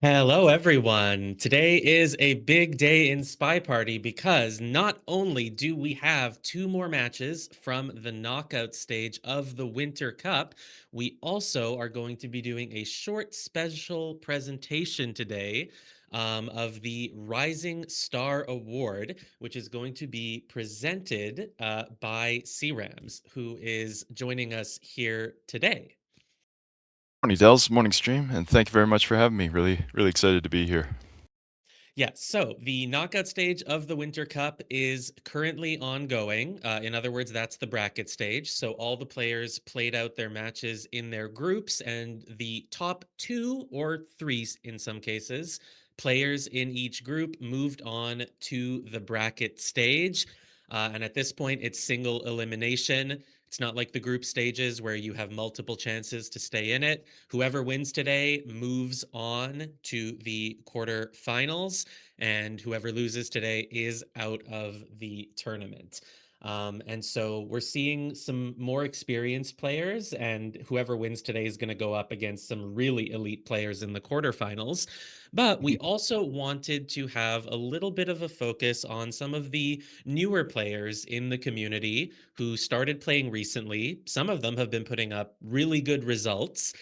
Hello, everyone. Today is a big day in Spy Party because not only do we have two more matches from the knockout stage of the Winter Cup, we also are going to be doing a short special presentation today of the Rising Star Award, which is going to be presented by CRAMS, who is joining us here today. Morning, Dells. Morning, stream, and thank you very much for having me. Really excited to be here. Yeah, so the knockout stage of the Winter Cup is currently ongoing. In other words, that's the bracket stage. So all the players played out their matches in their groups, and the top two or three, in some cases, players in each group moved on to the bracket stage. And at this point, it's single elimination. It's not like the group stages where you have multiple chances to stay in it. Whoever wins today moves on to the quarterfinals, and whoever loses today is out of the tournament. And so we're seeing some more experienced players, and whoever wins today is going to go up against some really elite players in the quarterfinals. But we also wanted to have a little bit of a focus on some of the newer players in the community who started playing recently. Some of them have been putting up really good results.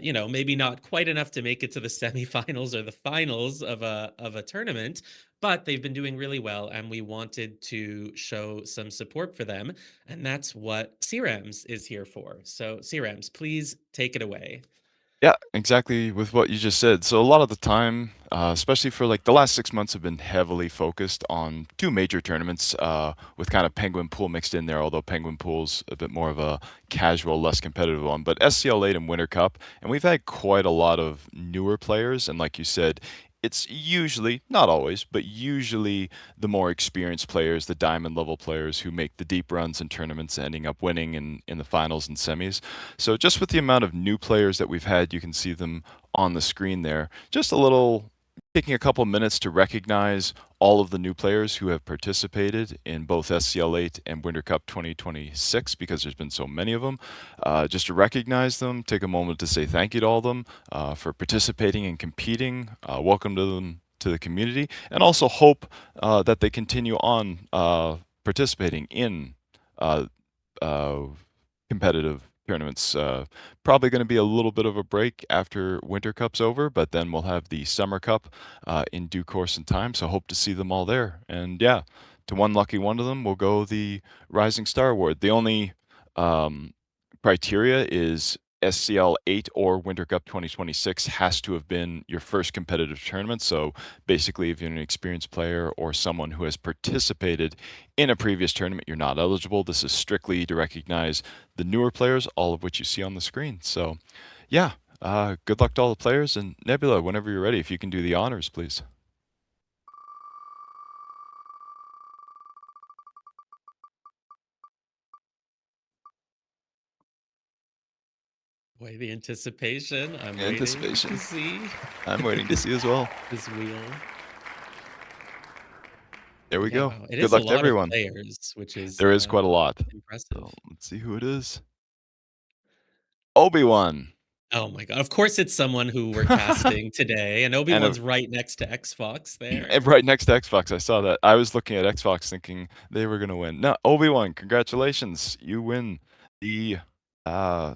Maybe not quite enough to make it to the semifinals or the finals of a tournament, but they've been doing really well, and we wanted to show some support for them, and that's what CRAMS is here for. So, CRAMS, please take it away. Yeah, exactly with what you just said. So a lot of the time, especially for like the last 6 months, have been heavily focused on two major tournaments, with kind of Penguin Pool mixed in there. Although Penguin Pool's a bit more of a casual, less competitive one. But SCL8 and Winter Cup, and we've had quite a lot of newer players. And like you said, it's usually, not always, but usually the more experienced players, the diamond level players who make the deep runs in tournaments, ending up winning in the finals and semis. So just with the amount of new players that we've had, you can see them on the screen there. Just a little, taking a couple minutes to recognize all of the new players who have participated in both SCL8 and Winter Cup 2026, because there's been so many of them. Just to recognize them, take a moment to say thank you to all of them for participating and competing. Welcome to them to the community, and also hope that they continue on participating in uh, uh, competitive tournaments. Probably going to be a little bit of a break after Winter Cup's over, but then we'll have the Summer Cup in due course and time. So hope to see them all there. And yeah, to one lucky one of them will go the Rising Star Award. The only um, criteria is SCL 8 or Winter Cup 2026 has to have been your first competitive tournament. So basically, if you're an experienced player or someone who has participated in a previous tournament, you're not eligible. This is strictly to recognize the newer players, all of which you see on the screen. So, yeah, good luck to all the players. And Nebula, whenever you're ready, if you can do the honors, please. Boy, the anticipation. I'm waiting to Anticipation. see I'm waiting to see as well. this wheel. There we Yeah, go. wow. It Good is a luck to lot of everyone. players, which is There is quite a lot. So impressive. let's see who it is. Obi-Wan. Oh my god. Of course, it's someone who we're casting today, and And Obi-Wan's right next to xFox there. and right next to Xbox, I saw that. I was looking at Xbox thinking they were gonna win. No, Obi-Wan, congratulations. You win the uh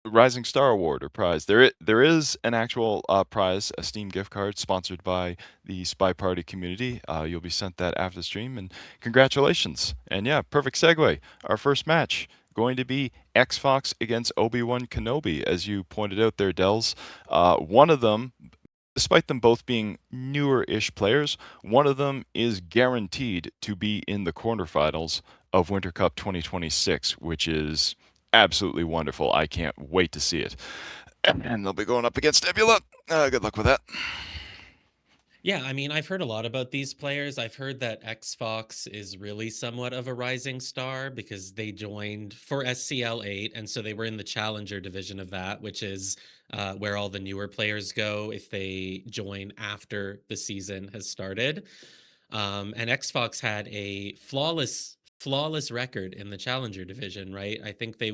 Rising Star Award or prize. There is an actual prize, a Steam gift card sponsored by the Spy Party community. You'll be sent that after the stream, and congratulations. And yeah, perfect segue. Our first match going to be xFox against Obi-Wan Kenobi, as you pointed out there, Dells. One of them, despite them both being newer-ish players, one of them is guaranteed to be in the quarterfinals of Winter Cup 2026, which is absolutely wonderful. I can't wait to see it. And they'll be going up against Nebula. Good luck with that. Yeah, I mean, I've heard a lot about these players. I've heard that xFox is really somewhat of a rising star because they joined for SCL8, and so they were in the challenger division of that, which is where all the newer players go if they join after the season has started. And xFox had a flawless record in the challenger division, right? I think They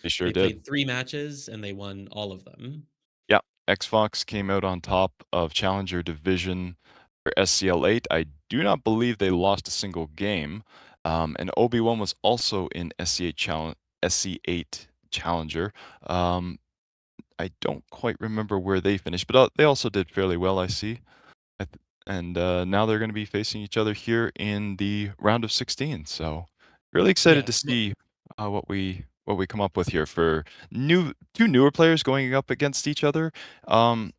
sure they did. played 3 matches and they won all of them. Yeah. xFox came out on top of Challenger Division for SCL8. I do not believe they lost a single game. And Obi-Wan was also in SC8 Challenger. Um, I don't quite remember where they finished, but they also did fairly well, I see. And now they're going to be facing each other here in the round of 16. So really excited Yeah. to see what we come up with here for two newer players going up against each other. Um,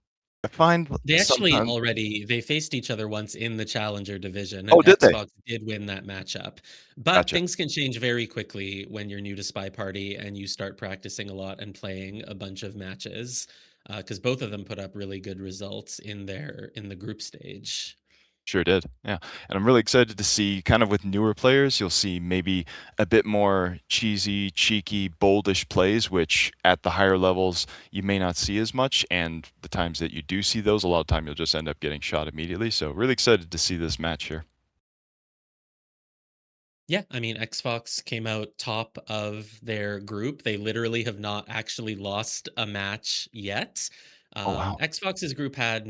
I find They actually sometimes. already they faced each other once in the challenger division, Oh, and did they? xFox did win that matchup. But Gotcha. things can change very quickly when you're new to SpyParty and you start practicing a lot and playing a bunch of matches, because both of them put up really good results in the group stage. Sure did. Yeah. And I'm really excited to see kind of with newer players, you'll see maybe a bit more cheesy, cheeky, boldish plays, which at the higher levels you may not see as much. And the times that you do see those, a lot of time you'll just end up getting shot immediately. So really excited to see this match here. Yeah, I mean, xFox came out top of their group. They literally have not actually lost a match yet. Oh wow. xFox's group had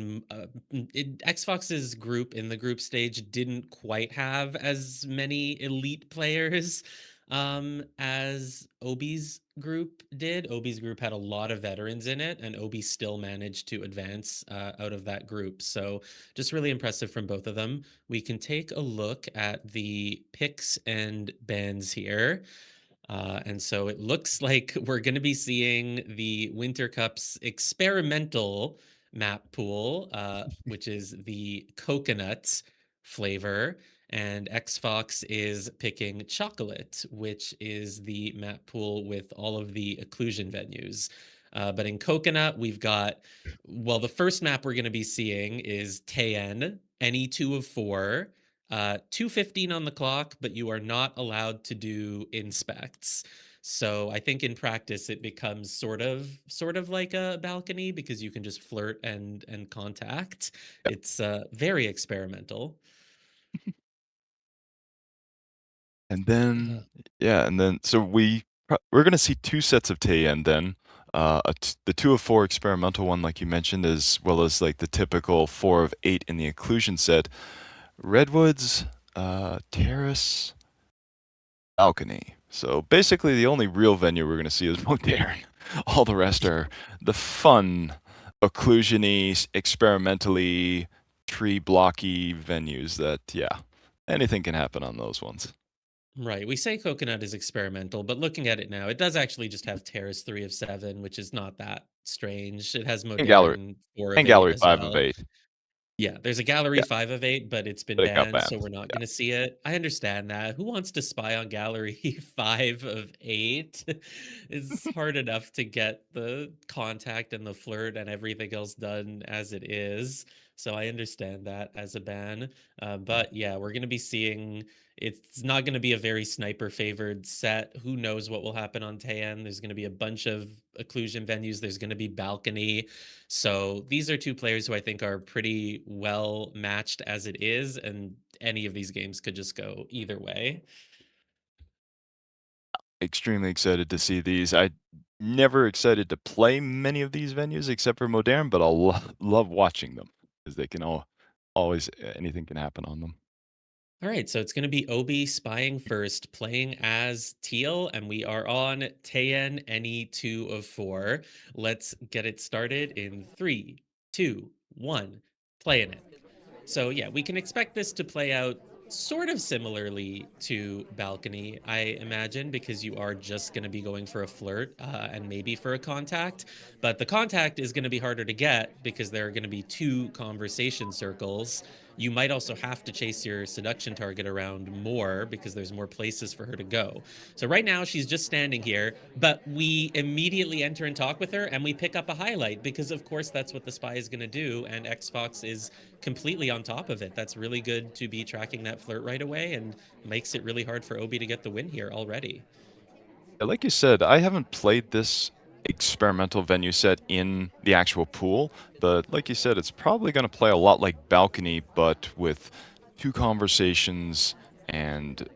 xFox's group in the group stage didn't quite have as many elite players as Obi's group did. Obi's group had a lot of veterans in it, and Obi still managed to advance out of that group. So just really impressive from both of them. We can take a look at the picks and bans here. And so it looks like we're going to be seeing the Winter Cup's experimental map pool, which is the coconut flavor. And xFox is picking chocolate, which is the map pool with all of the occlusion venues. But in coconut, we've got, well, the first map we're going to be seeing is Tayen, any two of four. 2:15 on the clock, but you are not allowed to do inspects. So I think in practice it becomes sort of like a balcony because you can just flirt and contact. Yeah. It's very experimental. And Uh, then yeah, and then so we're gonna see two sets of Tien then. The 2 of 4 experimental one, like you mentioned, as well as like the typical 4 of 8 in the inclusion set. Redwoods, Terrace, Balcony. So basically, the only real venue we're going to see is Modern. All the rest are the fun, occlusion-y, experimentally, tree blocky venues that, yeah, anything can happen on those ones. right. We say coconut is experimental, but looking at it now, it does actually just have Terrace 3 of 7, which is not that strange. It has And gallery, modern 4 of and 8 gallery as 5 of well. 8. Yeah, there's a gallery Yeah, 5 of 8, but it's been but it got banned, so banned. we're not Yeah. gonna see it. I understand that. Who wants to spy on gallery 5 of 8? It's hard enough to get the contact and the flirt and everything else done as it is, so I understand that as a ban. But yeah, we're gonna be seeing it's not gonna be a very sniper-favored set. Who knows what will happen on Taean? There's gonna be a bunch of occlusion venues. There's gonna be balcony. So these are two players who I think are pretty well matched as it is, and any of these games could just go either way. Extremely excited to see these. I never excited to play many of these venues except for Modern, but I'll love watching them because they can always anything can happen on them. All right, so it's going to be Obi spying first, playing as Teal, and we are on Tayen any two of four. Let's get it started in three, two, one, playing it. So yeah, we can expect this to play out sort of similarly to Balcony, I imagine, because you are just going to be going for a flirt and maybe for a contact. But the contact is going to be harder to get because there are going to be two conversation circles. You might also have to chase your seduction target around more because there's more places for her to go. So right now she's just standing here, but we immediately enter and talk with her and we pick up a highlight because of course that's what the spy is going to do, and xFox is completely on top of it. That's really good to be tracking that flirt right away and makes it really hard for Obi to get the win here already. Like you said, I haven't played this experimental venue set in the actual pool, but like you said, it's probably going to play a lot like Balcony, but with two conversations, and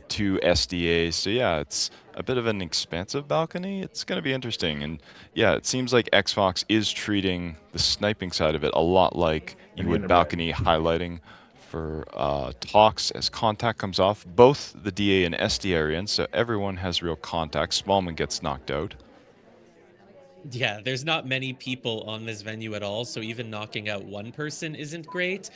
2 SDAs. So yeah, it's a bit of an expansive balcony. It's going to be interesting. And yeah, it seems like xFox is treating the sniping side of it a lot like you would balcony highlighting for talks as contact comes off. Both the DA and SD are in, so everyone has real contact. Smallman gets knocked out. Yeah, there's not many people on this venue at all, so even knocking out one person isn't great.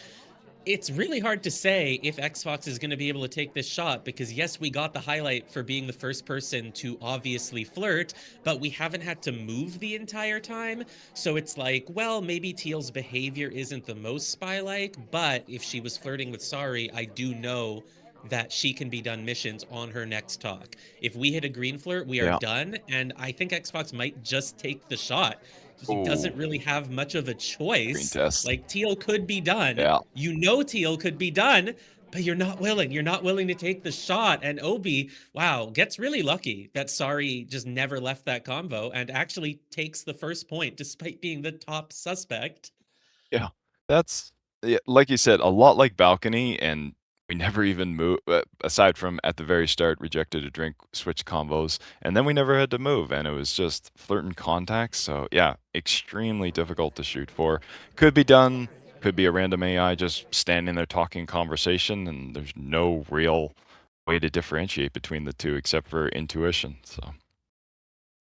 It's really hard to say if xFox is going to be able to take this shot because, yes, we got the highlight for being the first person to obviously flirt, but we haven't had to move the entire time. So it's like, well, maybe Teal's behavior isn't the most spy-like, but if she was flirting with Sari, I do know that she can be done missions on her next talk. If we hit a green flirt, we are Yeah. done, and I think xFox might just take the shot. He doesn't Ooh, really have much of a green choice. test. Like, Teal could be done. Yeah. You know Teal could be done, but you're not willing. You're not willing to take the shot. And Obi, wow, gets really lucky that Sari just never left that convo and actually takes the first point despite being the top suspect. Yeah, that's yeah, like you said, a lot like balcony, and we never even move aside from at the very start, rejected a drink, switch combos, and then we never had to move, and it was just flirt and contacts. So yeah, extremely difficult to shoot for. Could be done. Could be a random AI just standing there talking conversation, and there's no real way to differentiate between the two except for intuition. So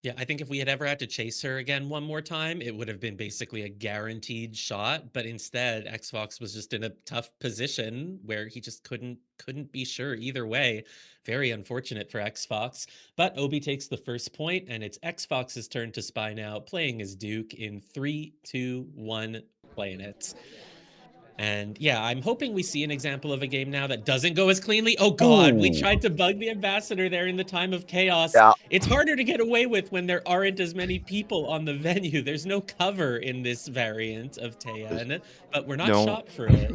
Yeah, I think if we had ever had to chase her again one more time, it would have been basically a guaranteed shot. But instead, Xbox was just in a tough position where he just couldn't be sure either way. Very unfortunate for Xbox. But Obi takes the first point, and it's Xbox's turn to spy now, playing as Duke in 3, 2, 1, playing it. And yeah, I'm hoping we see an example of a game now that doesn't go as cleanly. Oh God, we ooh, tried to bug the ambassador there in the time of chaos. yeah, It's harder to get away with when there aren't as many people on the venue. There's no cover in this variant of there's Taeyeon, but we're not no. shot for it.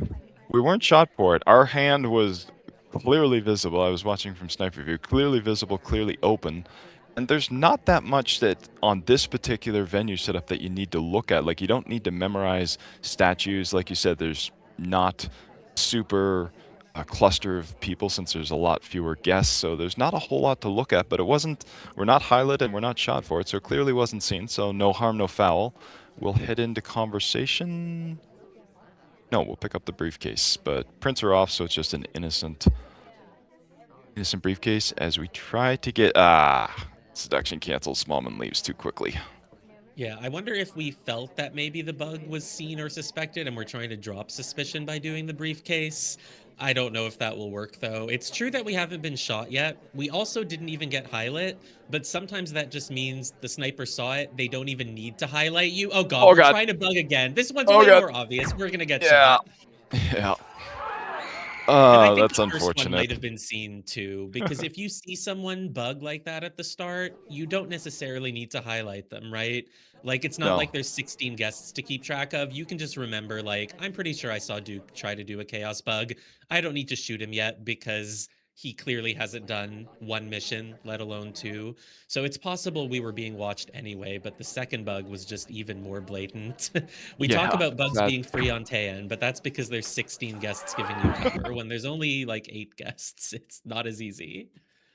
We weren't shot for it. Our hand was clearly visible. I was watching from sniper view, clearly visible, clearly open. And there's not that much that on this particular venue setup that you need to look at. Like you don't need to memorize statues. Like you said, there's not super a cluster of people since there's a lot fewer guests. So there's not a whole lot to look at. But it wasn't. We're not highlighted and we're not shot for it. So it clearly wasn't seen. So no harm, no foul. We'll head into conversation. No, we'll pick up the briefcase, but prints are off, so it's just an innocent briefcase as we try to get seduction canceled. Smallman leaves too quickly. Yeah, I wonder if we felt that maybe the bug was seen or suspected and we're trying to drop suspicion by doing the briefcase. I don't know if that will work though. It's true that we haven't been shot yet. We also didn't even get highlight, but sometimes that just means the sniper saw it. They don't even need to highlight you. Oh God, Oh we're god. trying to bug again. This one's Oh way god. more obvious. We're gonna get Yeah. shot. Yeah. And I think That's the first one might unfortunate. have been seen too, because if you see someone bug like that at the start, you don't necessarily need to highlight them, right? Like, it's not No. like there's 16 guests to keep track of. You can just remember, like, I'm pretty sure I saw Duke try to do a chaos bug. I don't need to shoot him yet because he clearly hasn't done one mission, let alone two. So it's possible we were being watched anyway, but the second bug was just even more blatant. We talk Yeah. about bugs That being free on Taeyeon, but that's because there's 16 guests giving you cover. When there's only like 8 guests, it's not as easy.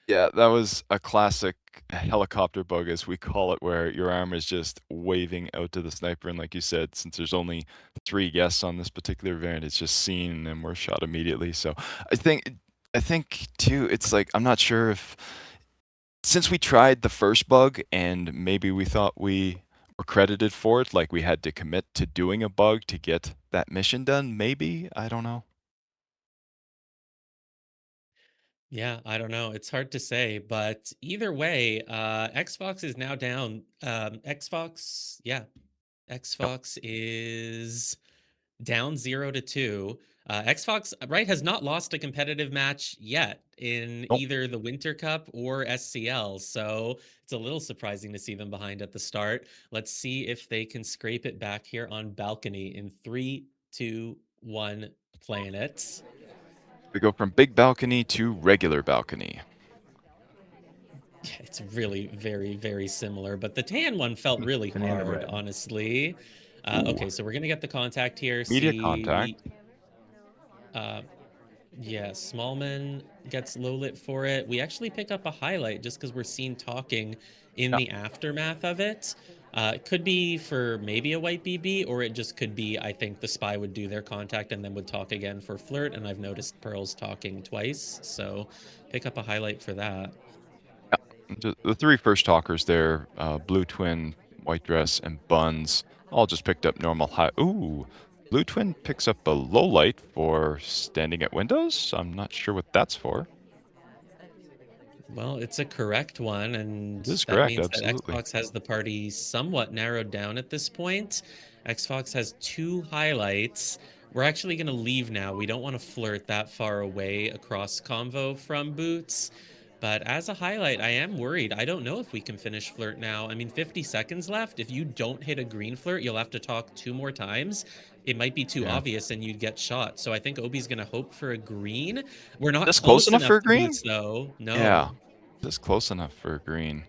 Yeah, that was a classic helicopter bug, as we call it, where your arm is just waving out to the sniper. And like you said, since there's only 3 guests on this particular variant, it's just seen and we're shot immediately. So I think, I think too, it's like I'm not sure if since we tried the first bug and maybe we thought we were credited for it, like we had to commit to doing a bug to get that mission done. Maybe I don't know. Yeah, I don't know. It's hard to say, but either way, Xbox is now down. Xbox, yeah, Yep. Xbox is down 0-2. Xbox, right, has not lost a competitive match yet in Nope. either the Winter Cup or SCL. So it's a little surprising to see them behind at the start. Let's see if they can scrape it back here on balcony in 3, 2, 1, playing it. We go from big balcony to regular balcony. Yeah, it's really very, very similar, but the tan one felt really hard, honestly. Ooh, Okay, so we're gonna get the contact here. media See, contact. uh, Yeah, Smallman gets low lit for it. We actually pick up a highlight just because we're seen talking in Yeah. the aftermath of it. It could be for maybe a white BB, or it just could be, I think the spy would do their contact and then would talk again for flirt. And I've noticed Pearl's talking twice. So pick up a highlight for that. The three first talkers there, Blue Twin, White Dress, and Buns, all just picked up normal high. Ooh, Blue Twin picks up a low light for standing at windows. I'm not sure what that's for. Well, it's a correct one, and It is that correct, means that absolutely. Xbox has the party somewhat narrowed down at this point. Xbox has two highlights. We're actually going to leave now. We don't want to flirt that far away across convo from Boots. But as a highlight, I am worried. I don't know if we can finish flirt now. I mean, 50 seconds left. If you don't hit a green flirt, you'll have to talk two more times. It might be too Yeah. obvious and you'd get shot. So I think Obi's going to hope for a green. We're not This close close enough enough for a to green? Boots, though. Yeah, No. this close enough for a green.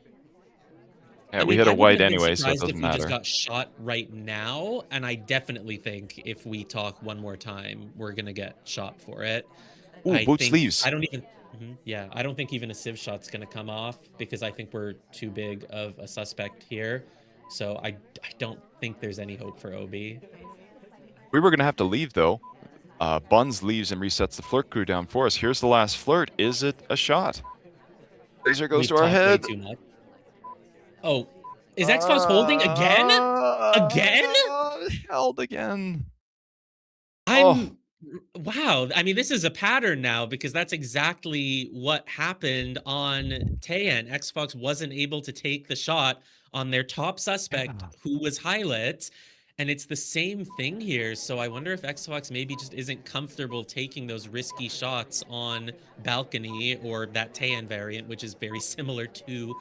Yeah, I we mean, hit I a wouldn't white have been anyway, so it surprised doesn't if we just matter. got shot right now, and I definitely think if we talk one more time, we're gonna get shot for it. Ooh, Boots I leaves. don't even yeah, I don't think even a civ shot's gonna come off because I think we're too big of a suspect here. So I don't think there's any hope for OB. We were gonna have to leave though. Buns leaves and resets the flirt crew down for us. Here's the last flirt. Is it a shot? Laser goes We've to our talked way head. too much. Oh, is xFox holding again? Again? Held again. Oh, I'm wow. I mean, this is a pattern now because that's exactly what happened on Tayan. Xbox wasn't able to take the shot on their top suspect yeah. who was Hylet. And it's the same thing here. So I wonder if Xbox maybe just isn't comfortable taking those risky shots on balcony or that Tayan variant, which is very similar to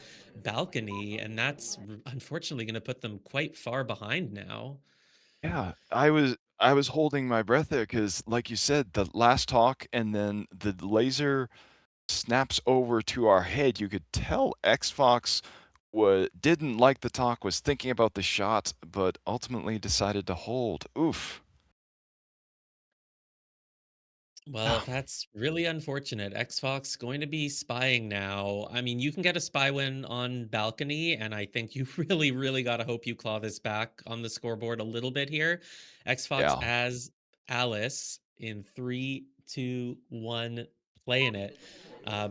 balcony. And that's unfortunately going to put them quite far behind now. Yeah, I was holding my breath there because, like you said, the last talk and then the laser snaps over to our head. You could tell Xfox didn't like the talk, was thinking about the shot, but ultimately decided to hold. Oof. Well, that's really unfortunate. Xfox going to be spying now. I mean, you can get a spy win on balcony, and I think you really, really got to hope you claw this back on the scoreboard a little bit here. Xfox Yeah. as Alice in 3, 2, 1, playing it.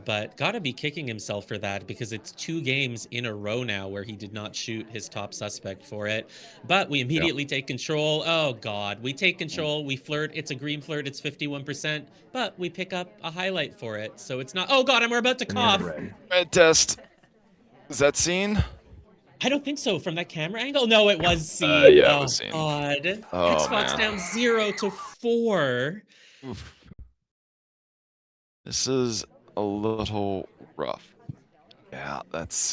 But gotta be kicking himself for that because it's two games in a row now where he did not shoot his top suspect for it. But we Yeah. immediately take control. Oh God, we take control. We flirt. It's a green flirt. It's 51%, but we pick up a highlight for it. So it's not. Oh God, and we're about to cough. Red test. Is that seen? I don't think so from that camera angle. No, it was seen. Yeah, it was Oh seen. God, Oh Xbox man. down 0-4. Oof. This is a little rough. Yeah, it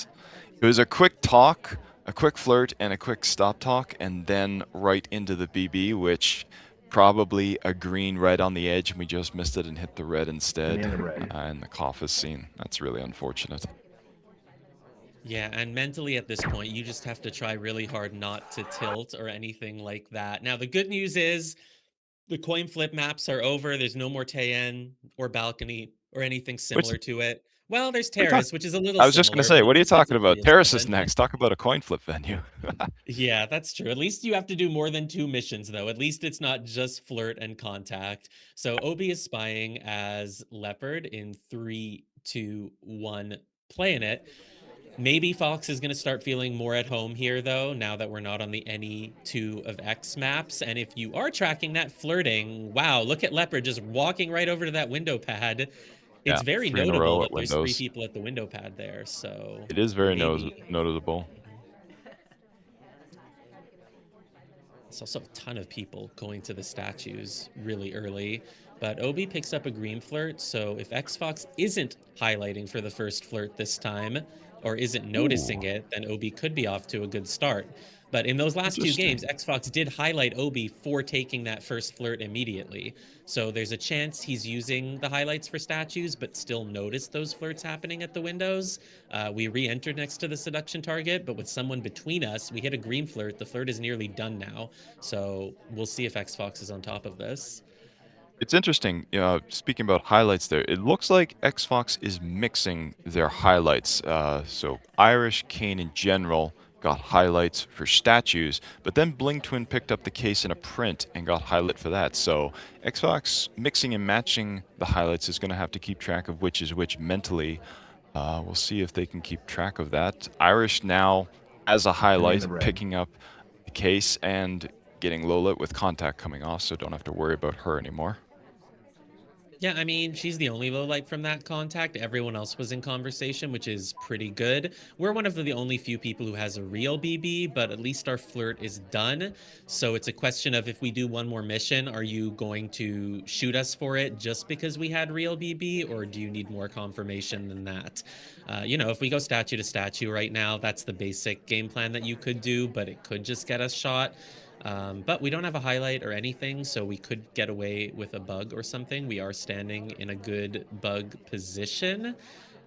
was a quick talk, a quick flirt, and a quick stop talk, and then right into the BB, which probably a green right on the edge, and we just missed it and hit the red instead. And the cough is seen. That's really unfortunate. Yeah, and mentally at this point, you just have to try really hard not to tilt or anything like that. Now, the good news is the coin flip maps are over. There's no more Tayen or balcony or anything Which similar to it. Well, there's we talk. Terrace, which is a little I was just gonna similar, say, but at what are you least it's a talking about? Terrace is 3v7. next. Talk about a coin flip venue. Yeah, that's true. At least you have to do more than two missions, though. At least it's not just flirt and contact. So Obi is spying as Leopard in 3, 2, 1, playing it. Maybe Fox is going to start feeling more at home here, though, now that we're not on the any 2 of X maps. And if you are tracking that flirting, wow, look at Leopard just walking right over to that window pad. It's Yeah, very 3 in a notable row that at there's three Windows. people at the window pad there. So It is very maybe. noticeable. Mhm. There's also a ton of people going to the statues really early, but Obi picks up a green flirt. So if Xfox isn't highlighting for the first flirt this time, or isn't Ooh, noticing it, then Obi could be off to a good start. But in those last two games, interesting. Xfox did highlight Obi for taking that first flirt immediately. So there's a chance he's using the highlights for statues, but still noticed those flirts happening at the windows. We re-entered next to the seduction target, but with someone between us, we hit a green flirt. The flirt is nearly done now. So we'll see if xFox is on top of this. It's interesting, speaking about highlights there, it looks like xFox is mixing their highlights. So Irish, Kane in general got highlights for statues, but then Bling Twin picked up the case in a print and got highlight for that. So xFox mixing and matching the highlights is going to have to keep track of which is which mentally. We'll see if they can keep track of that. Irish now, as a Enemy in highlight, the red. picking up the case and getting Lola with contact coming off, so don't have to worry about her anymore. Yeah, I mean, she's the only low light from that contact. Everyone else was in conversation, which is pretty good. We're one of the only few people who has a real BB, but at least our flirt is done. So it's a question of if we do one more mission, are you going to shoot us for it just because we had real BB, or do you need more confirmation than that? If we go statue to statue right now, that's the basic game plan that you could do, but it could just get us shot. But we don't have a highlight or anything, so we could get away with a bug or something. We are standing in a good bug position.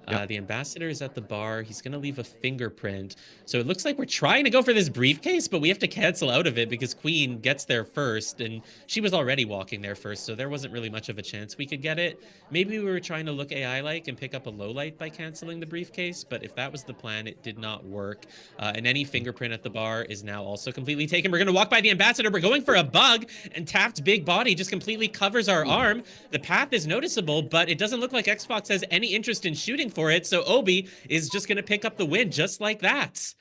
Yep. The ambassador is at the bar. He's going to leave a fingerprint. So it looks like we're trying to go for this briefcase, but we have to cancel out of it because Queen gets there first, and she was already walking there first, so there wasn't really much of a chance we could get it. Maybe we were trying to look AI-like and pick up a low light by canceling the briefcase, but if that was the plan, it did not work. And any fingerprint at the bar is now also completely taken. We're going to walk by the ambassador. We're going for a bug, and Taft's big body just completely covers our arm. The path is noticeable, but it doesn't look like xFox has any interest in shooting for it, so Obi is just going to pick up the win just like that.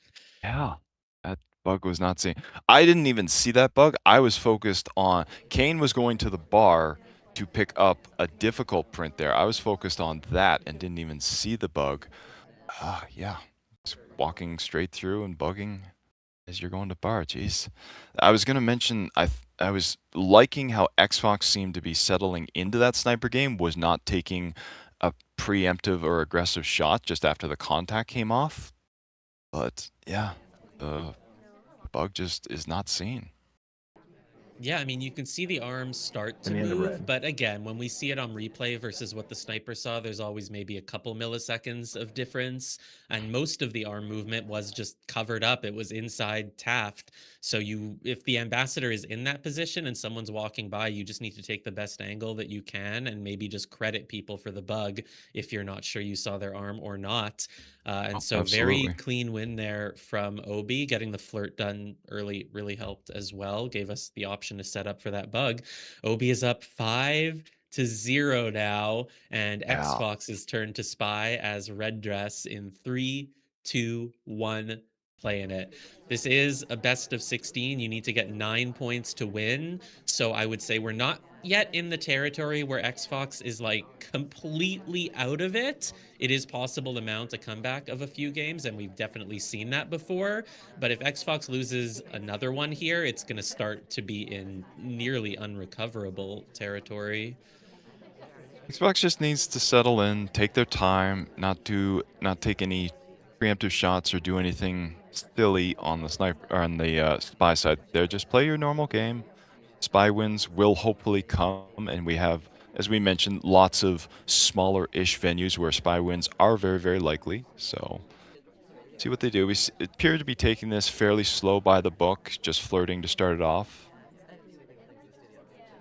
Yeah. That bug was not seen. I didn't even see that bug. I was focused on Kane was going to the bar to pick up a difficult print there. I was focused on that and didn't even see the bug. Yeah. Just walking straight through and bugging as you're going to bar. Jeez. I was gonna mention I was liking how xFox seemed to be settling into that sniper game, was not taking a preemptive or aggressive shot just after the contact came off. But yeah, the bug just is not seen. Yeah, I mean, you can see the arms start to Enemy in the move, red. but again, when we see it on replay versus what the sniper saw, there's always maybe a couple milliseconds of difference. And most of the arm movement was just covered up. It was inside Taft. So if the ambassador is in that position and someone's walking by, you just need to take the best angle that you can and maybe just credit people for the bug if you're not sure you saw their arm or not. And Oh, so very absolutely. clean win there from Obi. Getting the flirt done early really helped as well. Gave us the option to set up for that bug. Obi is up 5-0 now, and Yeah. xFox is turned to spy as red dress in 3, 2, 1. Playing it. This is a best of 16. You need to get 9 points to win. So I would say we're not yet in the territory where xFox is like completely out of it. It is possible to mount a comeback of a few games, and we've definitely seen that before. But if xFox loses another one here, it's going to start to be in nearly unrecoverable territory. Xbox just needs to settle in, take their time, not take any preemptive shots or do anything silly on the sniper or on the spy side. There, just play your normal game. Spy wins will hopefully come, and we have, as we mentioned, lots of smaller-ish venues where spy wins are very, very likely. So see what they do. Appear to be taking this fairly slow by the book, just flirting to start it off.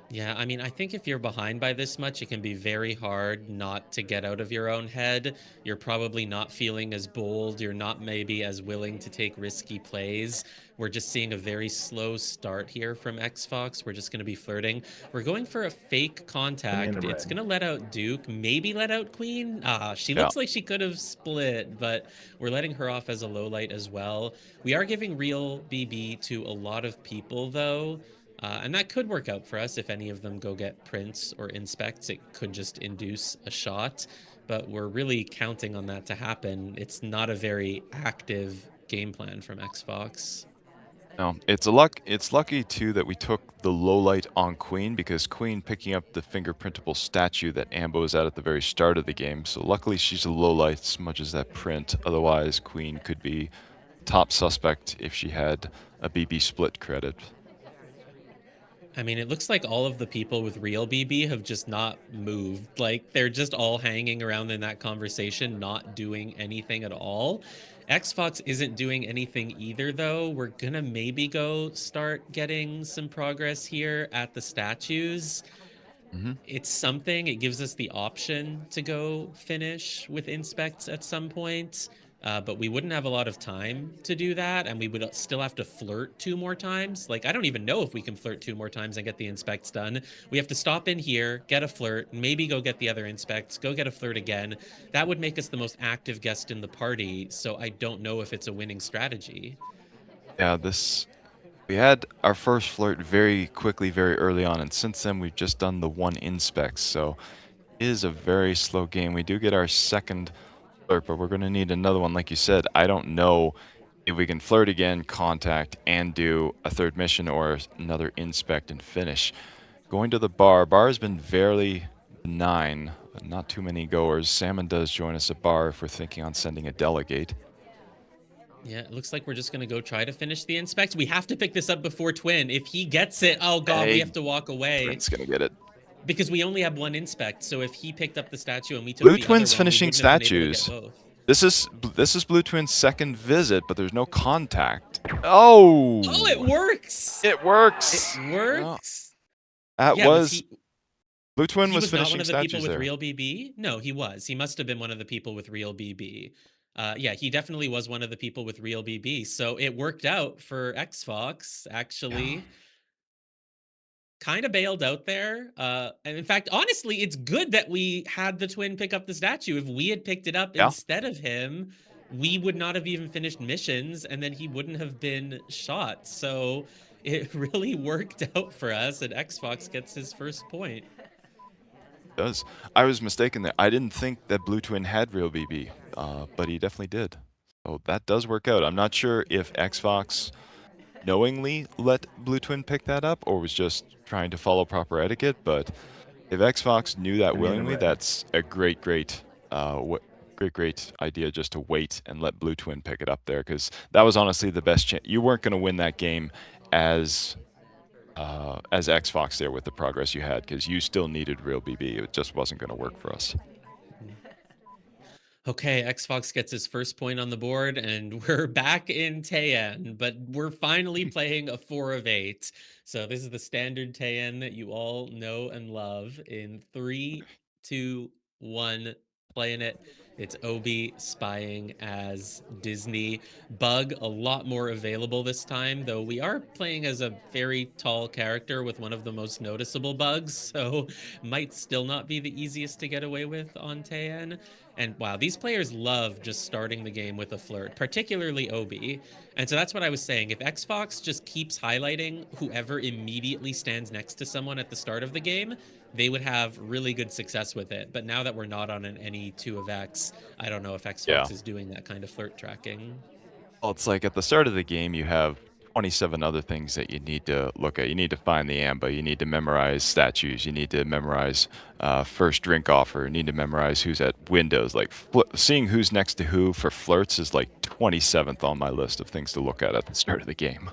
Yeah, I mean, I think if you're behind by this much, it can be very hard not to get out of your own head. You're probably not feeling as bold. You're not maybe as willing to take risky plays. We're just seeing a very slow start here from xFox. We're just going to be flirting. We're going for a fake Enemy in the contact. It's red. going to let out Duke, maybe let out Queen. She Yeah. looks like she could have split, but we're letting her off as a low light as well. We are giving real BB to a lot of people, though. And that could work out for us if any of them go get prints or inspects. It could just induce a shot, but we're really counting on that to happen. It's not a very active game plan from xFox. No, it's a luck. It's lucky too that we took the low light on Queen because Queen picking up the fingerprintable statue that Ambo was at the very start of the game. So luckily she's a low light as much as that print. Otherwise, Queen could be top suspect if she had a BB split credit. I mean, it looks like all of the people with real BB have just not moved. Like they're just all hanging around in that conversation, not doing anything at all. xFox isn't doing anything either, though. We're gonna maybe go start getting some progress here at the statues. Mhm. It's something. It gives us the option to go finish with inspects at some point, but we wouldn't have a lot of time to do that, and we would still have to flirt two more times. Like, I don't even know if we can flirt two more times and get the inspects done. We have to stop in here, get a flirt, maybe go get the other inspects, go get a flirt again. That would make us the most active guest in the party, so I don't know if it's a winning strategy. Yeah, we had our first flirt very quickly, very early on, and since then we've just done the one inspect, so it is a very slow game. We do get our second flirt, but we're gonna need another one, like you said. I don't know if we can flirt again, contact, and do a third mission or another inspect and finish. Going to the bar has been fairly benign, not too many goers. Salmon does join us at bar if we're thinking on sending a delegate. Yeah, it looks like we're just gonna go try to finish the inspect. We have to pick this up before Twin. If he gets it, oh god, we Hey, have to walk away Twin's gonna get it. because we only have one inspect. So if he picked up the statue and we took Blue the other Twin's one, we finishing wouldn't have been able to get statues. both. This is Blue Twin's second visit, but there's no contact. Oh, Oh, it works. it It works. Well, works. that Yeah, was was he Blue Twin he was was not one finishing of the people statues with there. real BB? No, he was. He must have been one of the people with real BB. Yeah, he definitely was one of the people with real BB. So it worked out for xFox, Yeah. actually. Kind of bailed out there. And in fact, honestly, it's good that we had the twin pick up the statue. If we had picked it up Yeah. instead of him, we would not have even finished missions, and then he wouldn't have been shot. So it really worked out for us, and xFox gets his first point. Does. I was mistaken there. I didn't think that Blue Twin had real BB, but he definitely did. So that does work out. I'm not sure if xFox knowingly let Blue Twin pick that up or was just trying to follow proper etiquette, but if xFox knew that I'm either willingly, way. that's a great idea just to wait and let Blue Twin pick it up there because that was honestly the best chance. You weren't going to win that game as as xFox there with the progress you had because you still needed real BB. It just wasn't going to work for us. Okay, xFox gets his first point on the board, and we're back in Tayan, but we're finally playing a 4 of 8. So this is the standard Tayan that you all know and love. In 3, 2, 1, playing it. It's Obi spying as Disney. Bug, a lot more available this time, though we are playing as a very tall character with one of the most noticeable bugs, so might still not be the easiest to get away with on Tayan. And wow, these players love just starting the game with a flirt, particularly Obi. And so that's what I was saying. If xFox just keeps highlighting whoever immediately stands next to someone at the start of the game, they would have really good success with it. But now that we're not on an any 2 of X, I don't know if Yeah. xFox is doing that kind of flirt tracking. Well, it's like at the start of the game, you have 27 other things that you need to look at. You need to find the AMBA. You need to memorize statues. You need to memorize first drink offer. You need to memorize who's at windows. Like seeing who's next to who for flirts is like 27th on my list of things to look at the start of the game.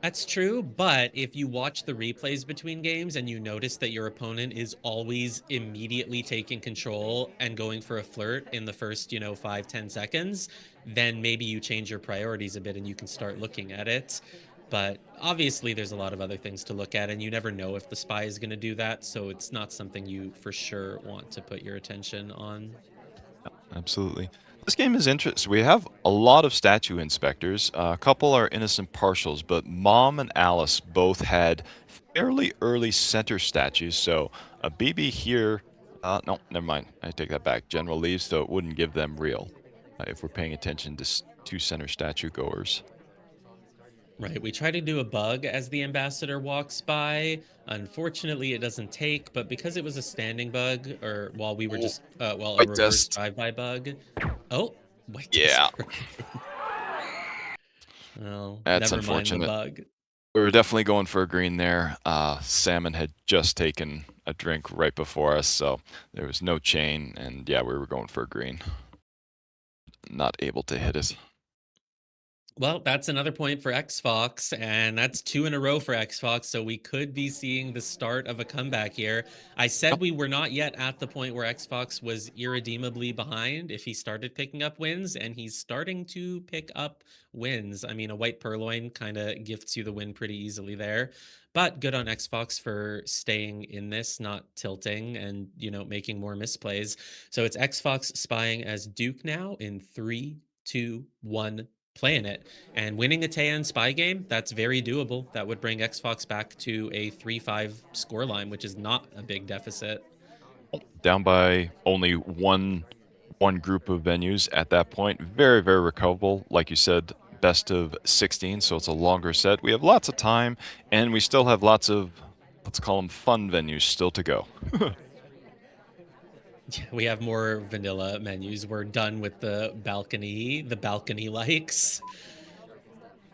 That's true, but if you watch the replays between games and you notice that your opponent is always immediately taking control and going for a flirt in the first, 5-10 seconds, then maybe you change your priorities a bit and you can start looking at it. But obviously, there's a lot of other things to look at, and you never know if the spy is going to do that, so it's not something you for sure want to put your attention on. Absolutely. This game is interesting. We have a lot of statue inspectors. A couple are innocent partials, but Mom and Alice both had fairly early center statues. So a BB here. No, never mind. I take that back. General leaves, so it wouldn't give them real if we're paying attention to two center statue goers. Right. We try to do a bug as the ambassador walks by. Unfortunately, it doesn't take, but because it was a standing bug, or while we were Oh, just, well, a white reverse dust. drive-by bug. Oh, white Yeah, dust broken. Well, that's never mind the unfortunate. bug. We were definitely going for a green there. Salmon had just taken a drink right before us, so there was no chain, and yeah, we were going for a green. Not able to hit it. Well, that's another point for xFox, and that's 2 in a row for xFox, so we could be seeing the start of a comeback here. I said Yep. we were not yet at the point where xFox was irredeemably behind if he started picking up wins, and he's starting to pick up wins. I mean, a white purloin kinda gifts you the win pretty easily there, but good on xFox for staying in this, not tilting and, making more misplays. So it's xFox spying as Duke now in 3, 2, 1, playing it. And winning a Taiyan spy game, that's very doable. That would bring xFox back to a 3-5 scoreline, which is not a big deficit. Down by only one group of venues at that point. Very, very recoverable. Like you said, best of 16, so it's a longer set. We have lots of time, and we still have lots of, let's call them fun venues still to go. We have more vanilla menus. We're done with the balcony likes.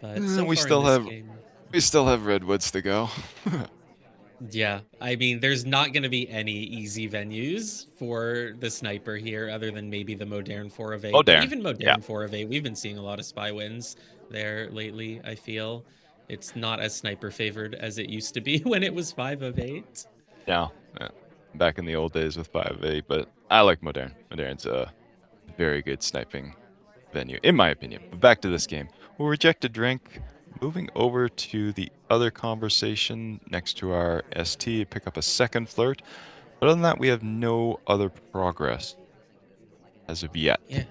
But Eh, so we far in still this have game, we still have redwoods to go. yeah, I mean, there's not going to be any easy venues for the sniper here, other than maybe the Modern 4 of Oh, 8. But Darren. even Yeah. Modern 4 of 8, we've been seeing a lot of spy wins there lately, I feel. It's not as sniper favored as it used to be when it was 5 of 8. Yeah. Yeah. Back in the old days with 5-8, but I like Modern. Modern's a very good sniping venue, in my opinion. But back to this game. We'll reject a drink. Moving over to the other conversation next to our ST, pick up a second flirt. But other than that, we have no other progress as of yet. Yeah,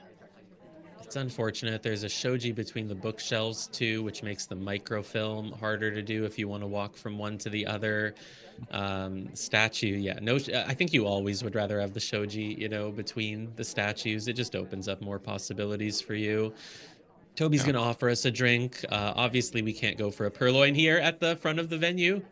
it's unfortunate. There's a shoji between the bookshelves too, which makes the microfilm harder to do if you want to walk from one to the other. Statue, yeah, no, I think you always would rather have the shoji, between the statues. It just opens up more possibilities for you. Toby's Yeah. gonna offer us a drink. Obviously, we can't go for a purloin here at the front of the venue,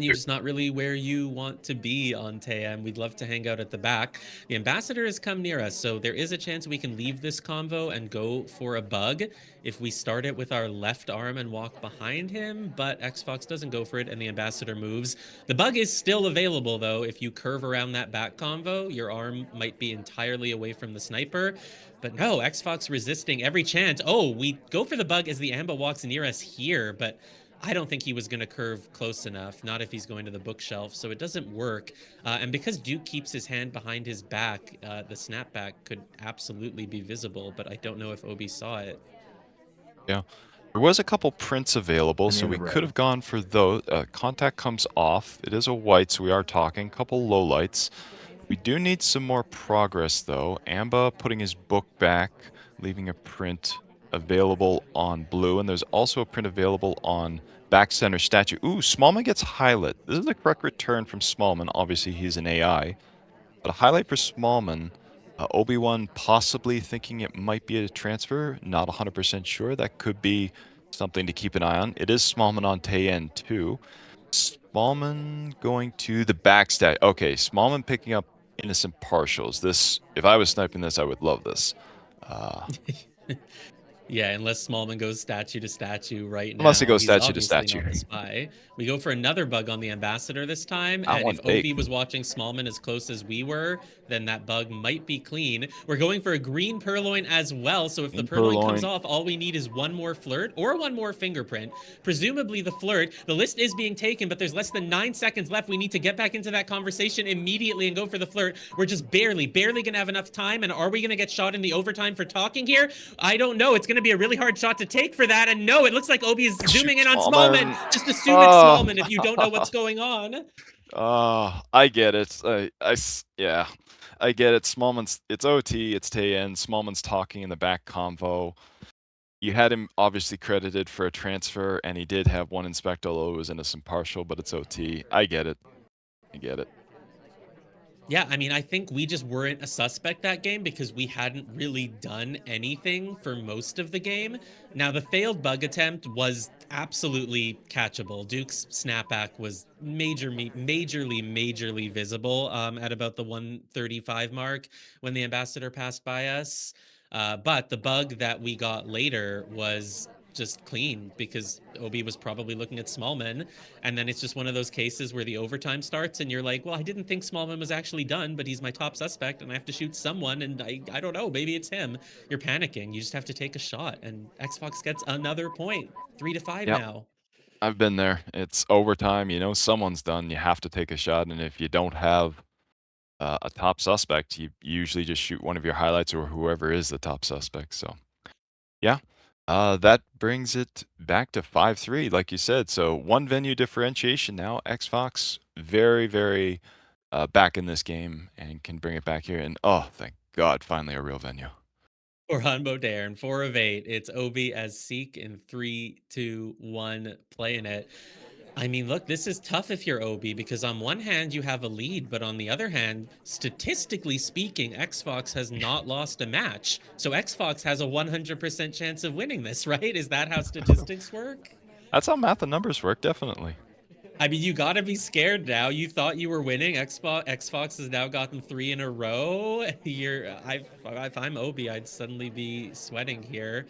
just not really where you want to be on TM. We'd love to hang out at the back. The ambassador has come near us, so there is a chance we can leave this convo and go for a bug if we start it with our left arm and walk behind him, but xFox doesn't go for it and the ambassador moves. The bug is still available though. If you curve around that back convo, your arm might be entirely away from the sniper. But no, xFox resisting every chance. Oh, we go for the bug as the Amba walks near us here, but I don't think he was going to curve close enough, not if he's going to the bookshelf, so it doesn't work. And because Duke keeps his hand behind his back, the snapback could absolutely be visible, but I don't know if Obi saw it. Yeah. There was a couple prints available, And so in we the could red. have gone for those. Contact comes off. It is a white, so we are talking. Couple low lights. We do need some more progress, though. Amba putting his book back, leaving a print available on blue, and there's also a print available on back center statue. Ooh, Smallman gets highlight. This is the correct return from Smallman. Obviously, he's an AI. But a highlight for Smallman. Obi-Wan possibly thinking it might be a transfer. Not 100% sure. That could be something to keep an eye on. It is Smallman on Tayen too. Smallman going to the backstat. Okay, Smallman picking up innocent partials. This, if I was sniping this, I would love this. Uh, Yeah, unless Smallman goes statue to statue right unless it now, goes he's statue to obviously statue. not the spy. We go for another bug on the ambassador this time, That and one if Obi big. was watching Smallman as close as we were, then that bug might be clean. We're going for a green purloin as well, so if the In purloin comes Purloin. off, all we need is one more flirt or one more fingerprint. Presumably the flirt. The list is being taken, but there's less than 9 seconds left. We need to get back into that conversation immediately and go for the flirt. We're just barely gonna have enough time, and are we gonna get shot in the overtime for talking here? I don't know. It's going to be a really hard shot to take for that. And no, it looks like Obi is Shoot, zooming in on Smallman. Smallman. Just assume it's Oh. Smallman if you don't know what's going on. I get it. Yeah, I get it. Smallman's, it's OT, it's Tayen. Smallman's talking in the back convo. You had him obviously credited for a transfer, and he did have one inspect, although it was innocent partial, but it's OT. I get it. I get it. Yeah, I mean, I think we just weren't a suspect that game because we hadn't really done anything for most of the game. Now, the failed bug attempt was absolutely catchable. Duke's snapback was majorly visible at about the 135 mark when the ambassador passed by us. But the bug that we got later was just clean because Obi was probably looking at Smallman. And then it's just one of those cases where the overtime starts and you're like, well, I didn't think Smallman was actually done, but he's my top suspect and I have to shoot someone. And I don't know, maybe it's him. You're panicking. You just have to take a shot. And xFox gets another point, 3-5 Yep, now. I've been there. It's overtime, someone's done, you have to take a shot, and if you don't have, a top suspect, you usually just shoot one of your highlights or whoever is the top suspect, so yeah. That brings it back to 5-3, like you said, so 1 venue differentiation now. xFox very, very, back in this game and can bring it back here, and, oh, thank God, finally a real venue. We're on Modern, 4 of 8. It's Obi as Seek in 3, 2, 1, playing it. I mean, look, this is tough if you're Obi because on one hand you have a lead, but on the other hand, statistically speaking, xFox has not lost a match. So xFox has a 100% chance of winning this, right? Is that how statistics work? That's how math and numbers work, definitely. I mean, you got to be scared now. You thought you were winning. Xbox has now gotten 3 in a row. If I'm Obi, I'd suddenly be sweating here.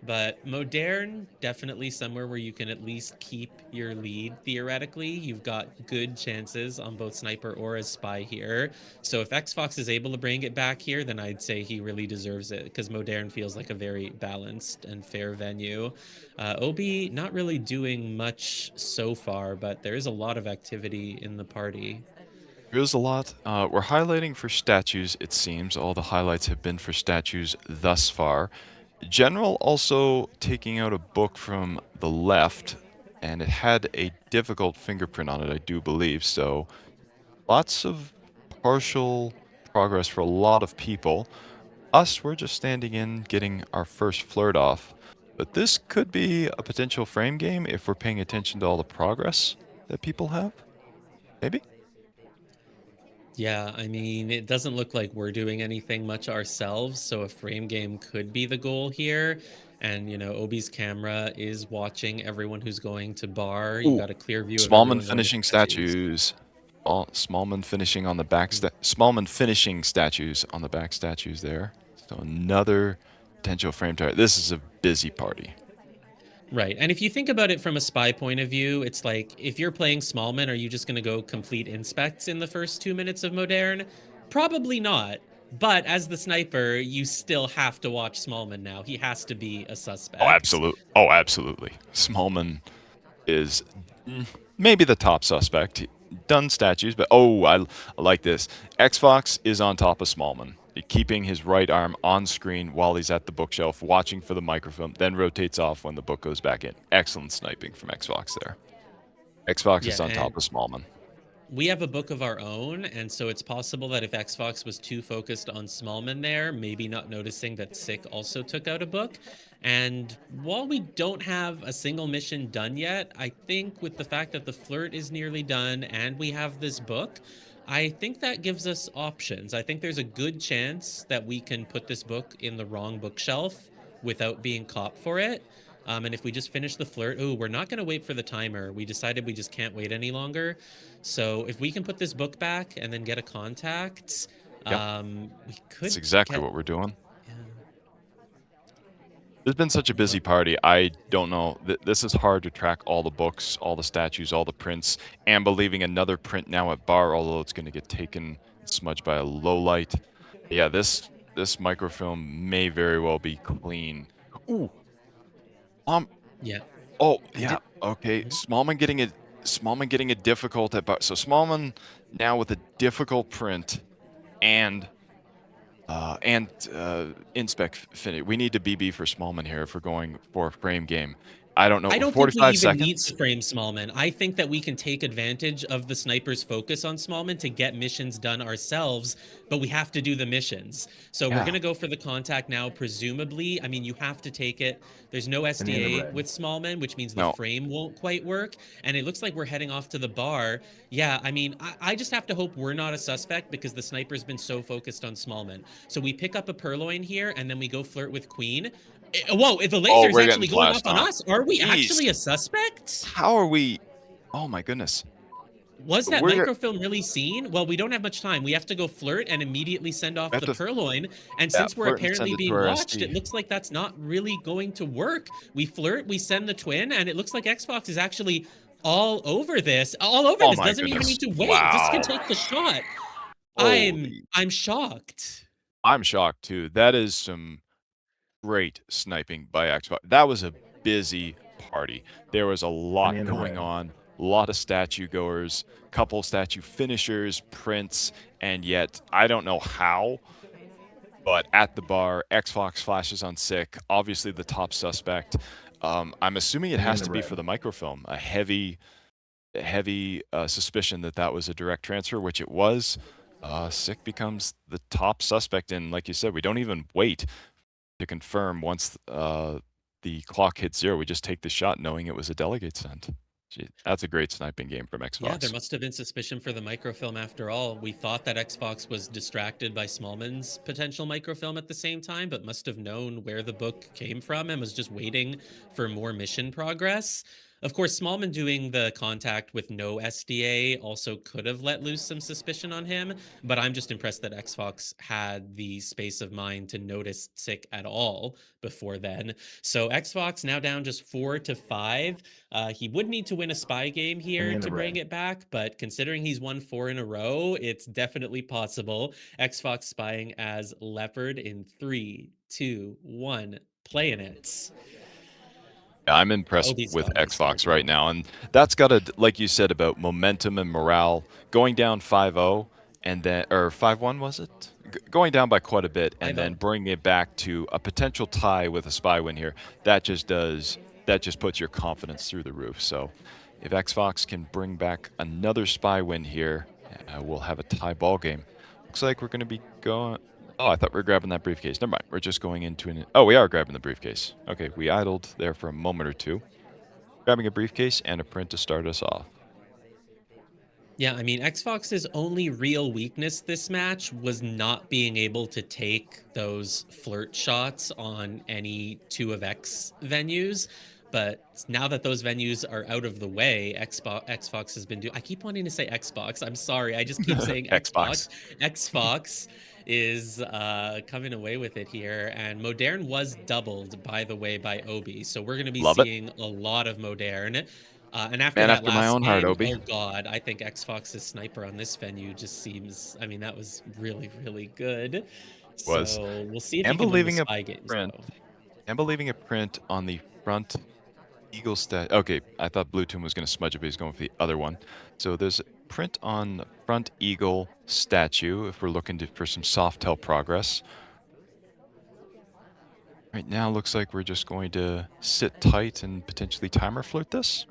But Modern, definitely somewhere where you can at least keep your lead theoretically. You've got good chances on both Sniper or as Spy here. So if xFox is able to bring it back here, then I'd say he really deserves it because Modern feels like a very balanced and fair venue. Obi, not really doing much so far, but there is a lot of activity in the party. There's a lot. We're highlighting for statues, it seems. All the highlights have been for statues thus far. General also taking out a book from the left, and it had a difficult fingerprint on it, I do believe. So lots of partial progress for a lot of people. Us, we're just standing in, getting our first flirt off. But this could be a potential frame game if we're paying attention to all the progress that people have. Maybe? Yeah, I mean, it doesn't look like we're doing anything much ourselves, so a frame game could be the goal here. And, Obi's camera is watching everyone who's going to bar. You Ooh. got a clear view of Smallman everyone going to finishing statues. statues. Smallman finishing on the back. Smallman finishing statues on the back statues there. So another potential frame target. This is a busy party. Right. And if you think about it from a spy point of view, it's like if you're playing Smallman, are you just going to go complete inspects in the first 2 minutes of Modern? Probably not. But as the sniper, you still have to watch Smallman now. He has to be a Oh, suspect. absolutely. Oh, absolutely. Smallman is maybe the top suspect. Done statues, but I like this. xFox is on top of Smallman, keeping his right arm on screen while he's at the bookshelf, watching for the microfilm, then rotates off when the book goes back in. Excellent sniping from xFox there. xFox Yeah, is on and top of Smallman. we have a book of our own, and so it's possible that if xFox was too focused on Smallman there, maybe not noticing that Sick also took out a book. And while we don't have a single mission done yet, I think with the fact that the flirt is nearly done and we have this book, I think that gives us options. I think there's a good chance that we can put this book in the wrong bookshelf without being caught for it. And if we just finish the flirt, we're not going to wait for the timer. We decided we just can't wait any longer. So if we can put this book back and then get a contact, Yep, we that's could exactly get. what we're doing. Yeah, There's been such a busy but party. I don't know. This is hard to track all the books, all the statues, all the prints. Amber leaving another print now at bar, although it's going to get taken and smudged by a low light. Yeah, this microfilm may very well be clean. Ooh, um, yeah, oh and yeah, it. okay. Mhm. Smallman getting it difficult at bar. So Smallman now with a difficult print and inspect finish. We need to BB for Smallman here if we're going for a frame game. I don't know. I don't think we 45 even need to seconds? frame Smallman. I think that we can take advantage of the sniper's focus on Smallman to get missions done ourselves, but we have to do the missions. So we're going Yeah. to go for the contact now, presumably. I mean, you have to take it. There's no Enemy in the SDA red. with Smallman, which means the No. frame won't quite work. And it looks like we're heading off to the bar. Yeah, I mean, I just have to hope we're not a suspect because the sniper's been so focused on Smallman. So we pick up a Purloin here and then we go flirt with Queen. Whoa, the Oh, laser is we're getting actually going off flashed on on. us. Are we Jeez. actually a suspect? How are we? Oh my goodness. Was that We're microfilm really seen? Well, we don't have much time. We have to go flirt and immediately send we off have the to purloin. And yeah, since we're flirt and send apparently it to being our watched, SD. it looks like that's not really going to work. We flirt, we send the twin, and it looks like xFox is actually all over this. All over Oh this. my Doesn't even goodness. need to wait. Just can Wow. take the shot. I'm Holy. I'm shocked. I'm shocked too. That is some great sniping by xFox. That was a busy party. There was a lot Penny in the going red. on, a lot of statue goers, couple statue finishers, prints, and yet I don't know how, but at the bar, xFox flashes on sick, obviously the top suspect. I'm assuming it Penny in has the to be for red. the microfilm, a heavy suspicion that that was a direct transfer, which it was. Sick becomes the top suspect, and like you said, we don't even wait to confirm once the clock hits 0. We just take the shot knowing it was a delegate sent. Gee, that's a great sniping game from Yeah, there xFox. must have been suspicion for the microfilm after all. We thought that xFox was distracted by Smallman's potential microfilm at the same time, but must have known where the book came from and was just waiting for more mission progress. Of course, Smallman doing the contact with no SDA also could have let loose some suspicion on him, but I'm just impressed that xFox had the space of mind to notice Sick at all before then. So xFox now down just 4-5. He would need to win a spy game Penny here in the to bring red. it back, but considering he's won 4 in a row, it's definitely possible. xFox spying as Leopard in 3, 2, 1, playing it. I'm impressed Obi's with got to be xFox right sniping. now, and that's got to, like you said about momentum and morale, going down 5-0 and then or 5-1 was it? Going down by quite a bit and then 5-0. bringing it back to a potential tie with a spy win here. That just puts your confidence through the roof. So, if xFox can bring back another spy win here, we'll have a tie ball game. Looks like we're going to be going. Oh, I thought we were grabbing that briefcase. Never mind. We're just going into an. Oh, we are grabbing the briefcase. Okay, we idled there for a moment or two. Grabbing a briefcase and a print to start us off. Yeah, I mean, xFox's only real weakness this match was not being able to take those flirt shots on any 2 of X venues. But now that those venues are out of the way, xFox has been doing. I keep wanting to say Xbox. I'm sorry. I just keep saying Xbox. Xbox. xFox is coming away with it here. And Modern was doubled, by the way, by Obi. So we're going to be Love it. seeing a lot of Modern. And after Man that after my last own heart, game, Obi. oh god, I think xFox's sniper on this venue just seems. I mean, that was really, really good. Was. So we'll see if he And can win the believing a spy games, print. though. And believing a print on the front Eagle stat. Okay, I thought Blue Tomb was going to smudge it, but he's going for the other one. So there's a print on front Eagle statue if we're looking for some soft tail progress. Right now, looks like we're just going to sit tight and potentially timer flirt this.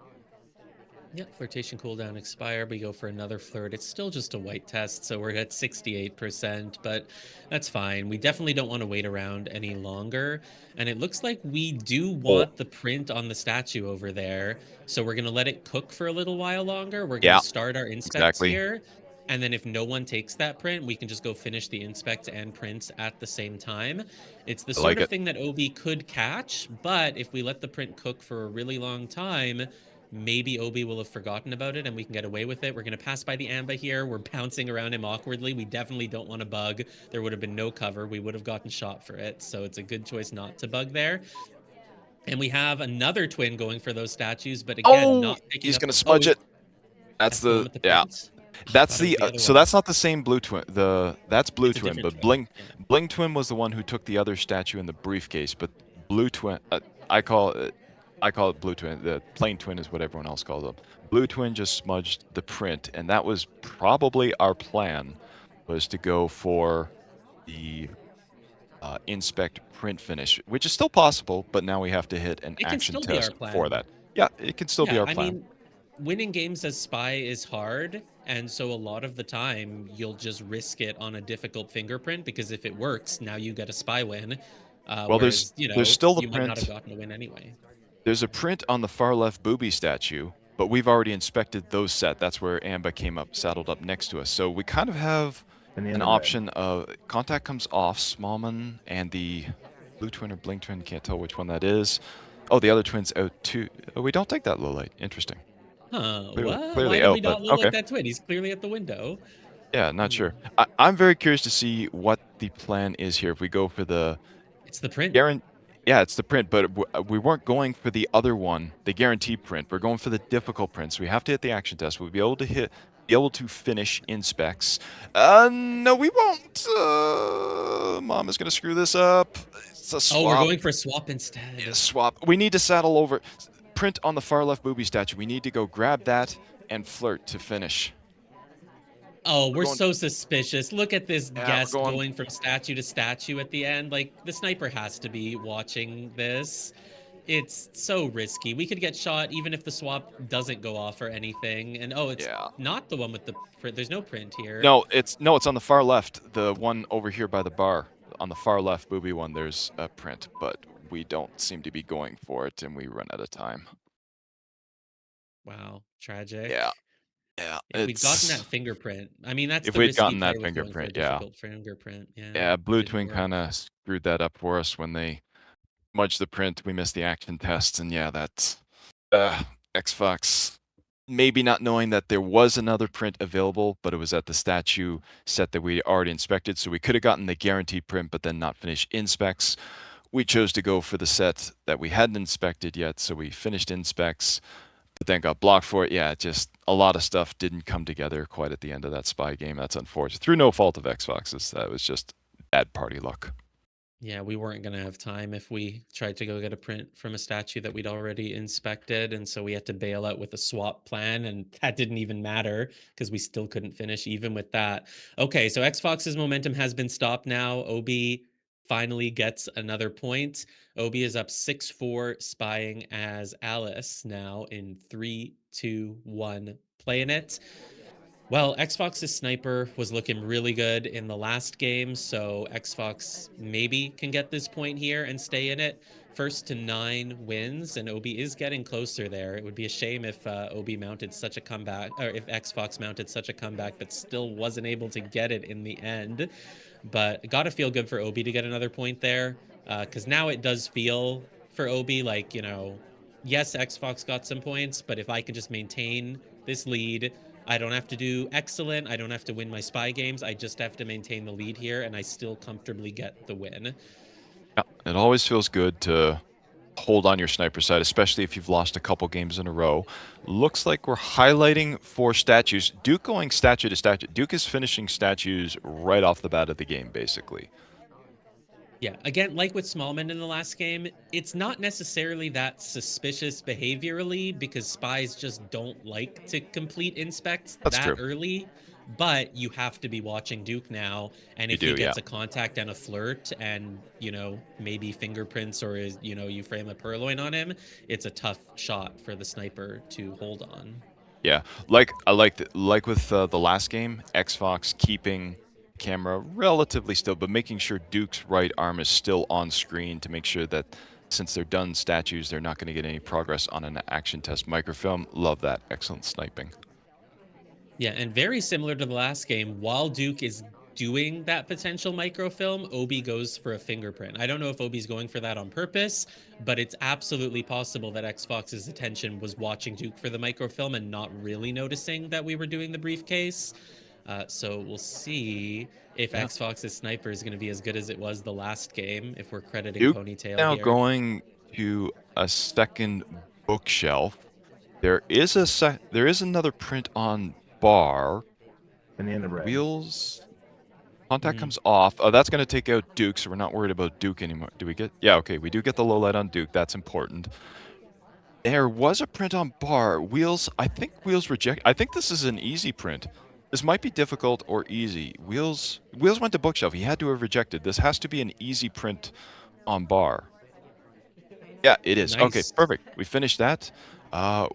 Yep, flirtation cooldown expire. We go for another flirt. It's still just a white test, so we're at 68%, but that's fine. We definitely don't want to wait around any longer. And it looks like we do Oh, want the print on the statue over there. So we're going to let it cook for a little while longer. We're going to yeah, start our inspects exactly. here. And then if no one takes that print, we can just go finish the inspect and prints at the same time. It's the I sort like of it. thing that Obi could catch, but if we let the print cook for a really long time, maybe Obi will have forgotten about it and we can get away with it. We're going to pass by the Amba here. We're bouncing around him awkwardly. We definitely don't want to bug. There would have been no cover. We would have gotten shot for it. So it's a good choice not to bug there. And we have another twin going for those statues, but again, Oh, not picking he's up going to the. smudge it. That's That's the one the, with the yeah. print. Oh, I That's thought it was the the other so one. that's not the same blue twin. That's blue It's a twin, different but twin. Yeah. Bling twin was the one who took the other statue in the briefcase. But blue twin, I call it blue twin. The plain twin is what everyone else calls them. Blue twin just smudged the print, and that was probably our plan, was to go for the inspect print finish, which is still possible, but now we have to hit an It can action still be our test for plan. that. Yeah, it can still be Yeah, our I plan. mean, winning games as spy is hard, and so a lot of the time you'll just risk it on a difficult fingerprint because if it works, now you get a spy win. Well, Whereas, there's still the you might not have print. gotten a win anyway. There's a print on the far left booby statue, but we've already inspected those set. That's where Amba came up, saddled up next to us. So we kind of have Penny in an the red. option of contact comes off, Smallman, and the blue twin or blink twin, can't tell which one that is. Oh, the other twin's out too. Oh, we don't take that low light. Interesting. Huh, Clearly, what? Why clearly did out, we but not look like okay. that twin? He's clearly at the window. Yeah, not sure. Hmm. I'm very curious to see what the plan is here. If we go for the It's the print. guarantee, yeah, it's the print, but we weren't going for the other one, the guarantee print. We're going for the difficult print. So we have to hit the action test. We'll be able to finish in specs. No, we won't. Mom is gonna screw this up. It's a Oh, we're swap. going for swap Yeah, instead. swap. We need to saddle over. Print on the far left booby statue. We need to go grab that and flirt to finish. Oh, We're we're going. so suspicious. Look at this Yeah, we're guest going. going from statue to statue at the end. Like, the sniper has to be watching this. It's so risky. We could get shot even if the swap doesn't go off or anything. And oh, it's Yeah. not the one with the print. There's no print here. No, it's on the far left. The one over here by the bar. On the far left booby one, there's a print, but we don't seem to be going for it, and we run out of time. Wow, Yeah, tragic. yeah. If we'd gotten that It's fingerprint, I mean, that's if the we'd risky gotten part that with going for a fingerprint, yeah, difficult fingerprint. Yeah, yeah. Blue didn't Twin kind work. of screwed that up for us when they smudged the print. We missed the action test, and yeah, that's xFox. Maybe not knowing that there was another print available, but it was at the statue set that we already inspected, so we could have gotten the guaranteed print, but then not finish inspects. We chose to go for the set that we hadn't inspected yet, so we finished inspects, but then got blocked for it. Yeah, just a lot of stuff didn't come together quite at the end of that spy game. That's unfortunate. Through no fault of xFox's, that was just bad party luck. Yeah, we weren't going to have time if we tried to go get a print from a statue that we'd already inspected. And so we had to bail out with a swap plan. And that didn't even matter because we still couldn't finish even with that. Okay, so xFox's momentum has been stopped now. Obi finally gets another point. Obi is up 6-4, spying as Alice now in 3, 2, 1, playing it. Well, Xbox's sniper was looking really good in the last game, so Xbox maybe can get this point here and stay in it. First to 9 wins, and Obi is getting closer there. It would be a shame if Obi mounted such a comeback, or if Xbox mounted such a comeback, but still wasn't able to get it in the end. But gotta feel good for Obi to get another point there, because now it does feel for Obi like, yes, Xbox got some points, but if I can just maintain this lead, I don't have to do excellent. I don't have to win my spy games. I just have to maintain the lead here, and I still comfortably get the win. Yeah, it always feels good to hold on your sniper side, especially if you've lost a couple games in a row. Looks like we're highlighting 4 statues. Duke going statue to statue. Duke is finishing statues right off the bat of the game, basically. Yeah, again, like with Smallman in the last game, it's not necessarily that suspicious behaviorally because spies just don't like to complete inspects That's that true. early. But you have to be watching Duke now, and You if he do, yeah. gets a contact and a flirt, and maybe fingerprints or you frame a purloin on him, it's a tough shot for the sniper to hold on. Yeah, like with the last game, xFox keeping camera relatively still, but making sure Duke's right arm is still on screen to make sure that since they're done statues, they're not going to get any progress on an action test microfilm. Love that. Excellent sniping. Yeah, and very similar to the last game, while Duke is doing that potential microfilm, Obi goes for a fingerprint. I don't know if Obi's going for that on purpose, but it's absolutely possible that Xbox's attention was watching Duke for the microfilm and not really noticing that we were doing the briefcase. So we'll see if Yeah. Xbox's sniper is going to be as good as it was the last game, if we're crediting Duke Ponytail now here. going to a second bookshelf. There is another print on bar. Banana bread. Wheels. Contact Mhm. comes off. Oh, that's going to take out Duke, so we're not worried about Duke anymore. Do we get? Yeah, okay, we do get the low light on Duke. That's important. There was a print on bar. Wheels, I think Wheels reject. I think this is an easy print. This might be difficult or easy. Wheels went to bookshelf. He had to have rejected. This has to be an easy print on bar. Yeah, it is. Okay, Nice. perfect. We finished that.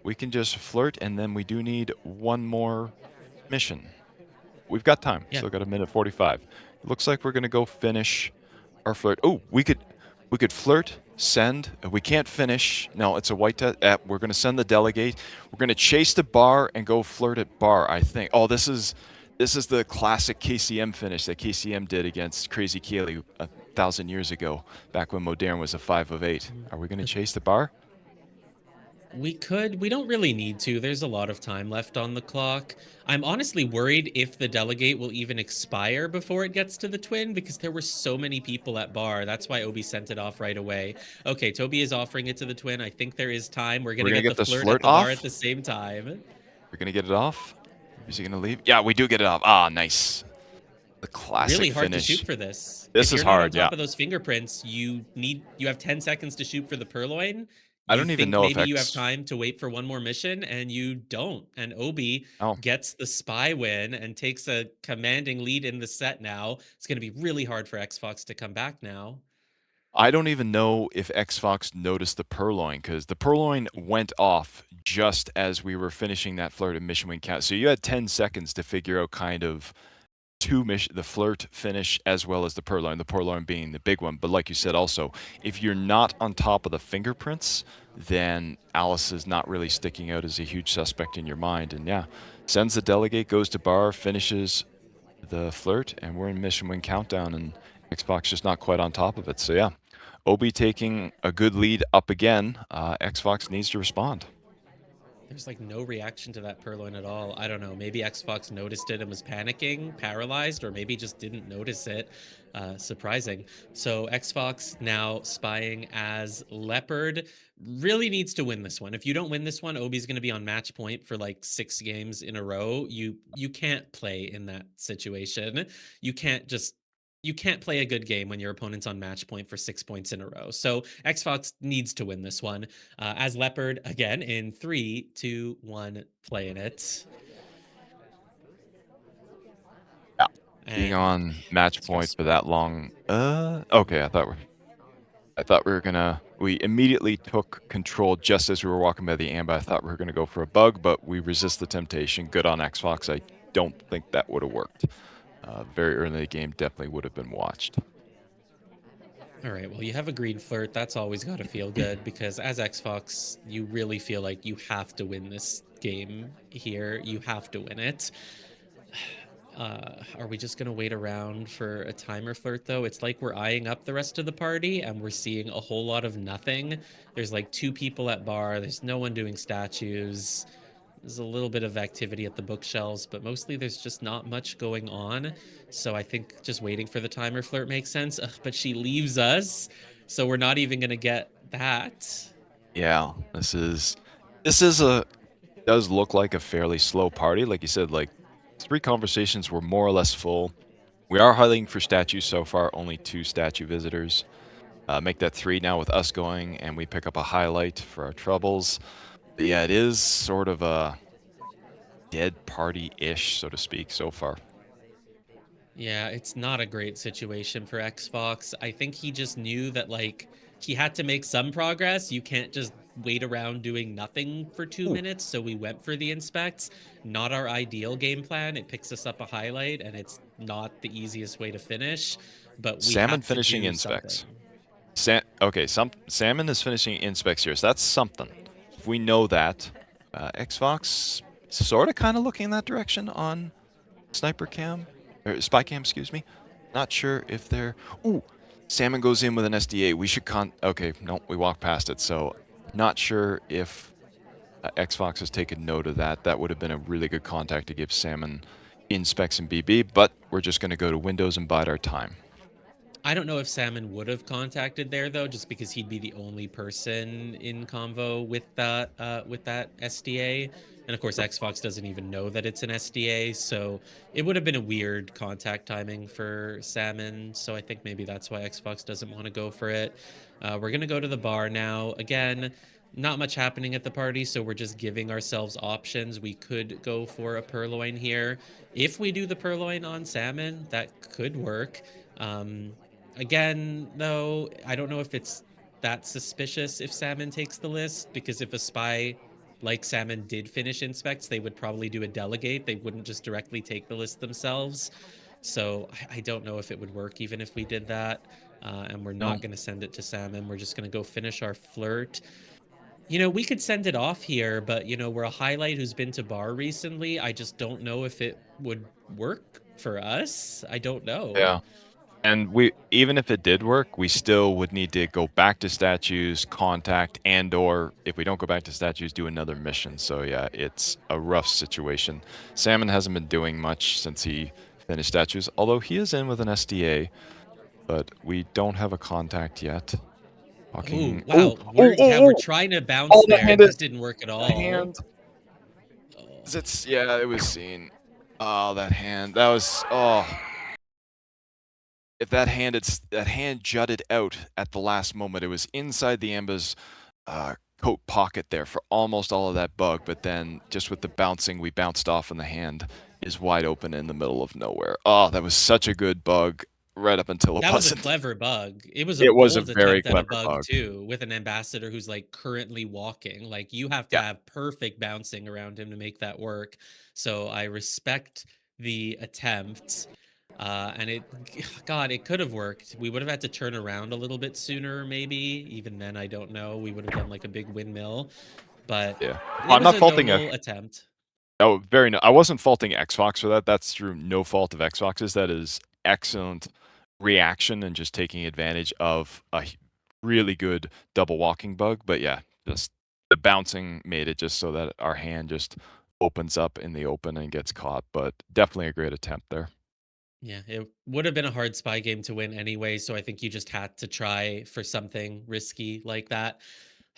We can just flirt, and then we do need one more mission. We've got time. Yeah. Still got a minute 45. It looks like we're gonna go finish our flirt. Oh, we could flirt, send. We can't finish. No, it's a white test. We're gonna send the delegate. We're gonna chase the bar and go flirt at bar. I think. Oh, this is the classic KCM finish that KCM did against Crazy Kaylee 1,000 years ago, back when Modern was a 5 of 8. Are we gonna chase the bar? We don't really need to. There's a lot of time left on the clock. I'm honestly worried if the delegate will even expire before it gets to the twin because there were so many people at bar. That's why Obi sent it off right away. Okay, Toby is offering it to the twin. I think there is time. We're going We're to gonna get the get this flirt at flirt the bar at off. the same time. We're gonna get it off. Is he gonna leave? Yeah, we do get it off. Ah, nice. The Really classic hard to finish. shoot for this. If This is you're not on hard. Yeah. top of those fingerprints, you have 10 seconds to shoot for the purloin. I You don't even think know if maybe you have X. time to wait for one more mission and you don't. And Obi Oh, gets the spy win and takes a commanding lead in the set now. It's going to be really hard for xFox to come back now. I don't even know if xFox noticed the purloin because the purloin went off just as we were finishing that flirt and mission win count. So you had 10 seconds to figure out kind of the flirt finish as well as the purloin being the big one. But like you said, also, if you're not on top of the fingerprints, then Alice is not really sticking out as a huge suspect in your mind. And yeah, sends the delegate, goes to bar, finishes the flirt, and we're in mission win countdown, and xFox just not quite on top of it. So yeah, Obi taking a good lead up again. xFox needs to respond. There's like no reaction to that purloin at all. I don't know. Maybe xFox noticed it and was panicking, paralyzed, or maybe just didn't notice it. Surprising. So xFox now spying as Leopard really needs to win this one. If you don't win this one, Obi's going to be on match point for like 6 games in a row. You can't play in that situation. You can't just you can't play a good game when your opponent's on match point for 6 points in a row. So xFox needs to win this one. As Leopard again in 3, 2, 1, playing it. Yeah, being And on match point stress. for that long. Okay, I thought we were gonna. We immediately took control just as we were walking by the amber. I thought we were gonna go for a bug, but we resist the temptation. Good on xFox. I don't think that would have worked. Very early in the game, definitely would have been watched. All right, well, you have a green flirt. That's always got to feel good because as xFox, you really feel like you have to win this game here. You have to win it. Are we just gonna wait around for a timer flirt though? It's like we're eyeing up the rest of the party and we're seeing a whole lot of nothing. There's like 2 people at bar. There's no one doing statues. There's a little bit of activity at the bookshelves, but mostly there's just not much going on. So I think just waiting for the timer flirt makes sense. Ugh, but she leaves us, so we're not even gonna get that. Yeah, this is a does look like a fairly slow party. Like you said, like 3 conversations were more or less full. We are highlighting for statues so far, only 2 statue visitors. Make that 3 now with us going, and we pick up a highlight for our troubles. But yeah, it is sort of a dead party-ish, so to speak, so far. Yeah, it's not a great situation for xFox. I think he just knew that like he had to make some progress. You can't just wait around doing nothing for 2 Ooh, minutes, so we went for the inspects. Not our ideal game plan. It picks us up a highlight and it's not the easiest way to finish, but we salmon had to finishing do inspects. something. Okay, salmon is finishing inspects here, so that's something. If we know that, xFox sort of kind of looking in that direction on sniper cam or spy cam, excuse me. Not sure if they're. Ooh, salmon goes in with an SDA. We should Okay, no, we walked past it. So not sure if xFox has taken note of that. That would have been a really good contact to give salmon in specs and BB. But we're just going to go to Windows and bide our time. I don't know if Salmon would have contacted there though, just because he'd be the only person in convo with that SDA. And of course, Sure. xFox doesn't even know that it's an SDA, so it would have been a weird contact timing for Salmon. So I think maybe that's why xFox doesn't want to go for it. We're gonna go to the bar now. Again, not much happening at the party, so we're just giving ourselves options. We could go for a purloin here. If we do the purloin on Salmon, that could work. Um, Again, though, I don't know if it's that suspicious if Salmon takes the list, because if a spy like Salmon did finish inspects, they would probably do a delegate. They wouldn't just directly take the list themselves. So I don't know if it would work even if we did that. And we're No. not going to send it to Salmon. We're just going to go finish our flirt. We could send it off here, but we're a highlight who's been to bar recently. I just don't know if it would work for us. I don't know. Yeah. And we even if it did work, we still would need to go back to statues, contact, and or if we don't go back to statues, do another mission. So yeah, it's a rough situation. Salmon hasn't been doing much since he finished statues, although he is in with an SDA, but we don't have a contact yet. Oh, Talking. Oh, wow. oh, We're oh, oh! trying to bounce Oh, that there, hand and that is didn't work at the hand. all. Oh. It's yeah, it was seen. Oh, that hand. That was if that hand jutted out at the last moment, it was inside the Amba's coat pocket there for almost all of that bug, but then just with the bouncing, we bounced off and the hand is wide open in the middle of nowhere. Oh, that was such a good bug right up until it That was a wasn't. clever bug. It was a It was a bold very attempt at a clever bug bug. too, with an ambassador who's, like, currently walking. Like, you have to Yeah, have perfect bouncing around him to make that work. So I respect the attempt. And God, it could have worked. We would have had to turn around a little bit sooner, maybe. Even then, I don't know. We would have done like a big windmill, but yeah. it I'm was not a faulting noble attempt. Oh, very no I wasn't faulting xFox for that, that's through no fault of xFox's, that is excellent reaction and just taking advantage of a really good double walking bug, but yeah, just the bouncing made it just so that our hand just opens up in the open and gets caught, but definitely a great attempt there. Yeah, it would have been a hard spy game to win anyway, so I think you just had to try for something risky like that.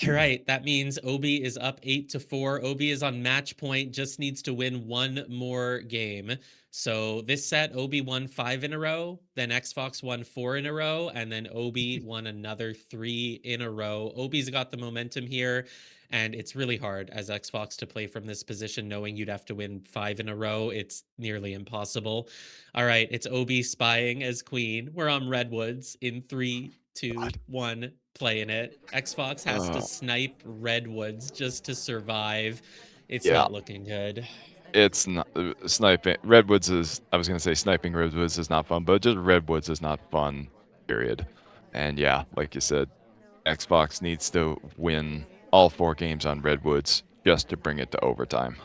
All right, that means Obi is up 8-4. Obi is on match point, just needs to win one more game. So this set, Obi won 5 in a row, then xFox won 4 in a row, and then Obi won another 3 in a row. Obi's got the momentum here, and it's really hard as xFox to play from this position, knowing you'd have to win 5 in a row. It's nearly impossible. All right, it's Obi spying as queen. We're on Redwoods in three, two, God. one, playing it. xFox has to Uh, snipe Redwoods just to survive. It's yeah, not looking good. it's not sniping Redwoods is I was gonna say sniping Redwoods is not fun, but just Redwoods is not fun, period. And yeah, like you said, Xbox needs to win all 4 games on Redwoods just to bring it to overtime.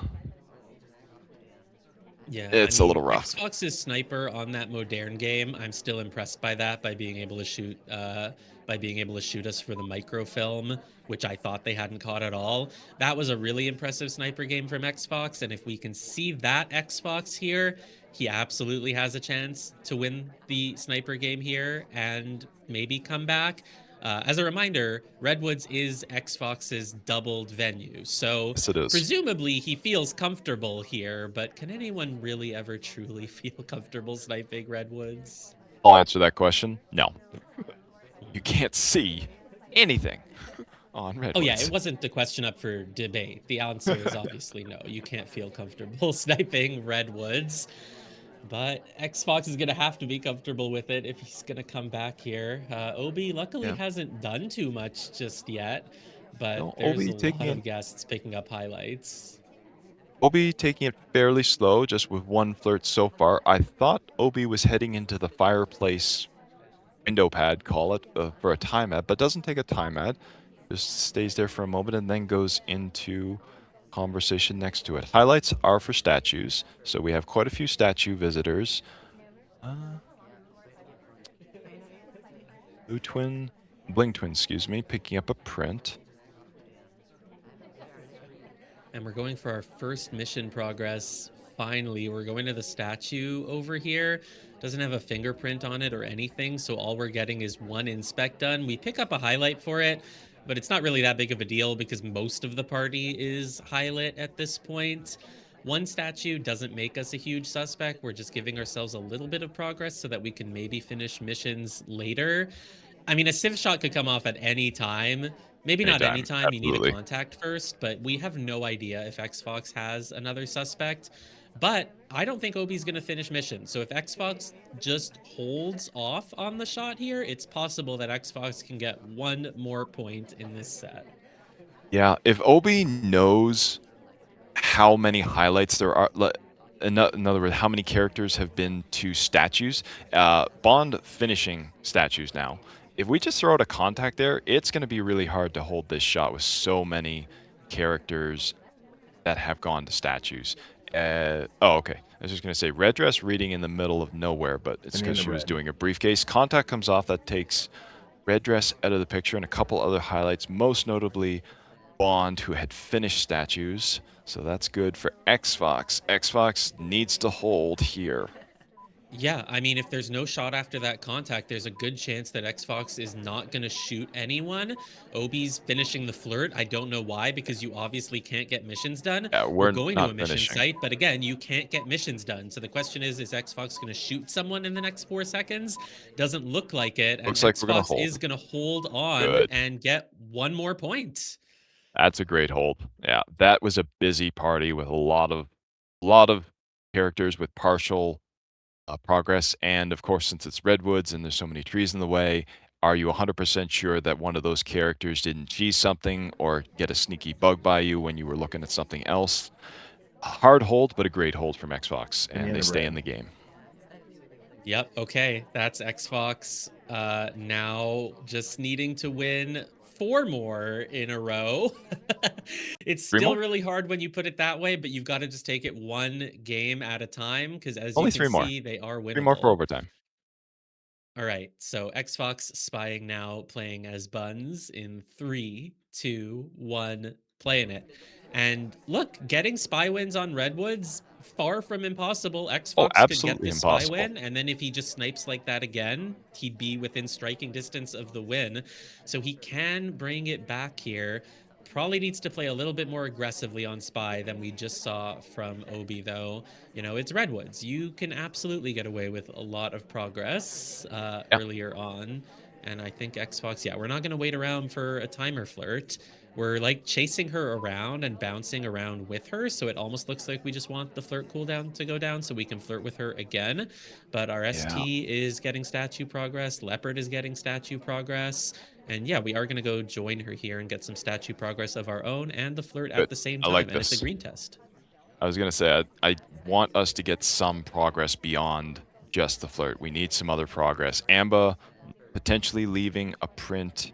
Yeah, I It's a mean, little rough. Xbox's sniper on that modern game, I'm still impressed by that, by being able to shoot us for the microfilm, which I thought they hadn't caught at all. That was a really impressive sniper game from Xbox, and if we can see that Xbox here, he absolutely has a chance to win the sniper game here and maybe come back. As a reminder, Redwoods is Xbox's doubled venue, so Yes, it is. presumably he feels comfortable here, but can anyone really ever truly feel comfortable sniping Redwoods? I'll answer that question. No. You Mhm. can't see anything on Oh yeah, it Redwoods. wasn't the question up for debate. The answer is obviously no. You can't feel comfortable sniping Redwoods, but Xbox is gonna have to be comfortable with it if he's gonna come back here. Obi luckily Yeah. hasn't done too much just yet, but No, there's a lot of guests picking up highlights. Obi taking it fairly slow, just with 1 flirt so far. I thought Obi was heading into the fireplace window pad, call it, for a time ad, but doesn't take a time ad. Just stays there for a moment and then goes into conversation next to it. Highlights are for statues, so we have quite a few statue visitors. Uh, Blue Twin, Bling Twin, excuse me, picking up a print. And we're going for our first mission progress. Finally, we're going to the statue over here. Doesn't have a fingerprint on it or anything, so all we're getting is one inspect done. We pick up a highlight for it, but it's not really that big of a deal because most of the party is highlight at this point. One statue doesn't make us a huge suspect. We're just giving ourselves a little bit of progress so that we can maybe finish missions later. I mean, a Civ shot could come off at any time. Maybe not any Anytime, time. You need a absolutely. contact first, but we have no idea if xFox has another suspect. But I don't think Obi's going to finish mission. So if xFox just holds off on the shot here, it's possible that xFox can get one more point in this set. Yeah, if Obi knows how many highlights there are, in other words, how many characters have been to statues, Bond finishing statues now. If we just throw out a contact there, it's going to be really hard to hold this shot with so many characters that have gone to statues. Oh, okay. I was just gonna say red dress reading in the middle of nowhere, but it's And in because the she was red. doing a briefcase. Contact comes off. That takes red dress out of the picture, and a couple other highlights, most notably Bond, who had finished statues. So that's good for xFox. xFox needs to hold here. Yeah, I mean, if there's no shot after that contact, there's a good chance that xFox is not going to shoot anyone. Obi's finishing the flirt. I don't know why, because you obviously can't get missions done. Yeah, We're we're going to not a mission finishing. site, but again, you can't get missions done. So the question is xFox going to shoot someone in the next 4 seconds? Doesn't look like it. And Looks like we're gonna xFox hold. is going to hold on Good. and get one more point. That's a great hold. Yeah, that was a busy party with a lot of characters with partial progress. And of course, since it's redwoods and there's so many trees in the way, are you 100% sure that one of those characters didn't cheese something or get a sneaky bug by you when you were looking at something else? A hard hold, but a great hold from Xbox, And and in they the stay in red. the game. Yep. Okay. That's xFox. Now just needing to win four more in a row. It's Three still more? really hard when you put it that way, but you've got to just take it one game at a time because, as you Only can three more. see, they are Three more for winnable. overtime. All right. So xFox spying now, playing as Buns in 3, 2, 1, playing it. And look, getting spy wins on Redwoods, far from impossible. Oh, xFox could get absolutely this spy impossible. win, and then if he just snipes like that again, he'd be within striking distance of the win. So he can bring it back here. Probably needs to play a little bit more aggressively on spy than we just saw from Obi, though. You know, it's Redwoods. You can absolutely get away with a lot of progress Yeah, earlier on. And I think xFox, yeah, we're not going to wait around for a timer flirt. We're like chasing her around and bouncing around with her. So it almost looks like we just want the flirt cooldown to go down so we can flirt with her again. But our yeah. ST is getting statue progress. Leopard is getting statue progress. And yeah, we are going to go join her here and get some statue progress of our own and the flirt at Good. the same I time. like And it's a this. green test. I was gonna say I want us to get some progress beyond just the flirt. We need some other progress. Amba potentially leaving a print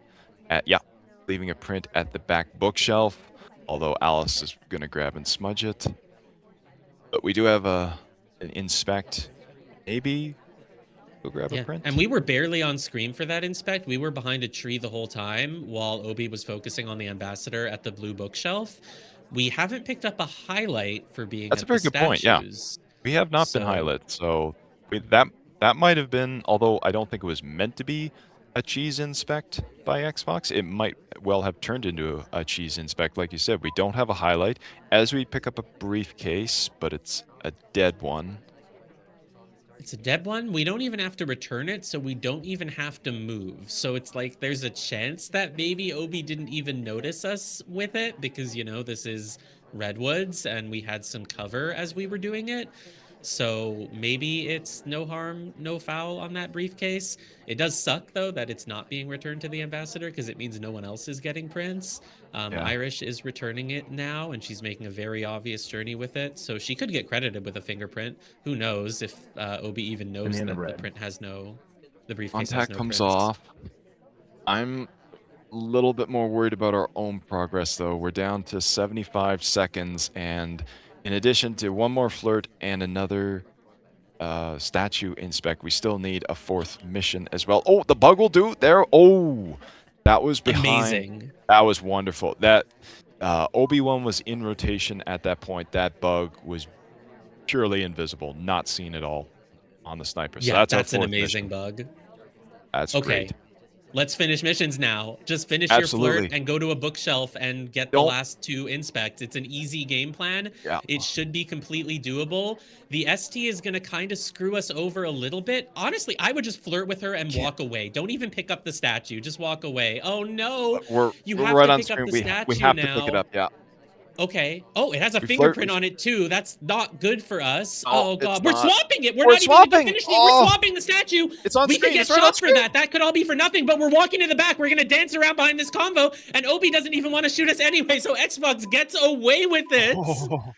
leaving a print at the back bookshelf. Although Alice is gonna grab and smudge it. But we do have an inspect. Maybe we'll grab a Yeah, and print. we were barely on screen for that inspect. We were behind a tree the whole time while Obi was focusing on the ambassador at the blue bookshelf. We haven't picked up a highlight for being That's a at the very good point. Yeah. statues. We have not been So highlit, so that might have been, although I don't think it was meant to be a cheese inspect by Xbox. It might well have turned into a cheese inspect, like you said. We don't have a highlight as we pick up a briefcase, but it's a dead one. it's a dead one. We don't even have to return it, so we don't even have to move. So it's like there's a chance that maybe Obi didn't even notice us with it because, you know, this is Redwoods and we had some cover as we were doing it. So maybe it's no harm, no foul on that briefcase. It does suck, though, that it's not being returned to the ambassador because it means no one else is getting prints. Yeah. Irish is returning it now, and she's making a very obvious journey with it. So she could get credited with a fingerprint. Who knows if Obi even And knows in the that red. the briefcase has Contact no comes prints. off. I'm a little bit more worried about our own progress, though. We're down to 75 seconds, and in addition to one more flirt and another statue inspect, we still need a fourth mission as well. Oh, the bug will do there. Oh, that was behind. Amazing. That was wonderful. That Obi-Wan was in rotation at that point. That bug was purely invisible, not seen at all on the sniper. So Yeah, that's our that's an fourth amazing mission. bug. That's great. Okay, let's finish missions now. Just finish your flirt Absolutely. and go to a bookshelf and get the Don't. last two inspects. It's an easy game plan. Yeah. It should be completely doable. The ST is going to kind of screw us over a little bit. Honestly, I would just flirt with her and Can't. walk away. Don't even pick up the statue. Just walk away. Oh no, We're you we're have right to on pick up screen. the We statue have to pick it now. up. Yeah. Okay. Oh, it has a We flirt. fingerprint on it too. That's not good for us. No, Oh it's god, we're not. swapping it. We're We're not even gonna swapping. finish it. We're Oh, swapping the statue. it's on We could screen. get It's right on shot for screen. that. That could all be for nothing. But we're walking to the back. We're gonna dance around behind this convo, and Obi doesn't even want to shoot us anyway. So xFox gets away with it. Oh.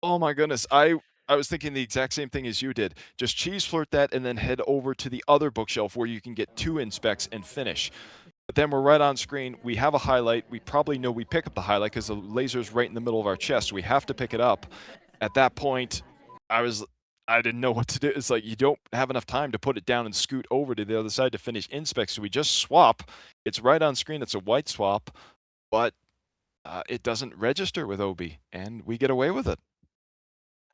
Oh my goodness. I was thinking the exact same thing as you did. Just cheese flirt that and then head over to the other bookshelf where you can get two inspects and finish. But then we're right on screen. We have a highlight. We probably know we pick up the highlight because the laser's right in the middle of our chest. We have to pick it up. at that point, I was I didn't know what to do. It's like you don't have enough time to put it down and scoot over to the other side to finish inspect, so we just swap. It's right on screen, it's a white swap, but, it doesn't register with Obi, and we get away with it.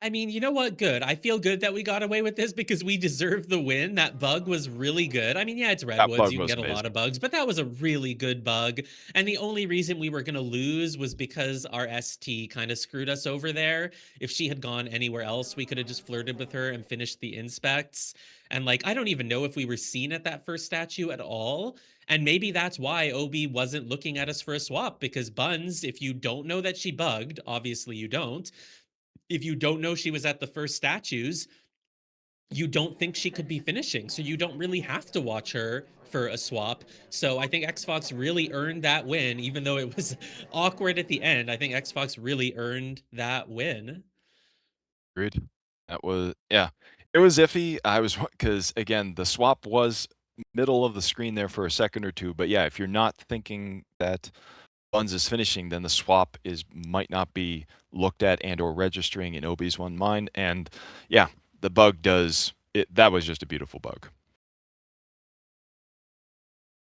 I mean, you know what? Good. I feel good that we got away with this because we deserve the win. That bug was really good. I mean, yeah, it's That Redwoods. bug You can was get a lot amazing. of bugs, but that was a really good bug. And the only reason we were going to lose was because our ST kind of screwed us over there. If she had gone anywhere else, we could have just flirted with her and finished the inspects. And like, I don't even know if we were seen at that first statue at all. And maybe that's why Obi wasn't looking at us for a swap because Buns, if you don't know that she bugged, obviously you don't, if you don't know she was at the first statues, you don't think she could be finishing. So you don't really have to watch her for a swap. So I think xFox really earned that win, even though it was awkward at the end. I think xFox really earned that win. Agreed. That was yeah. It was iffy. I was because again, the swap was middle of the screen there for a second or two, but yeah, if you're not thinking that Buns is finishing, then the swap is might not be looked at and or registering in Obi's one mind, and yeah, the bug does it. That was just a beautiful bug.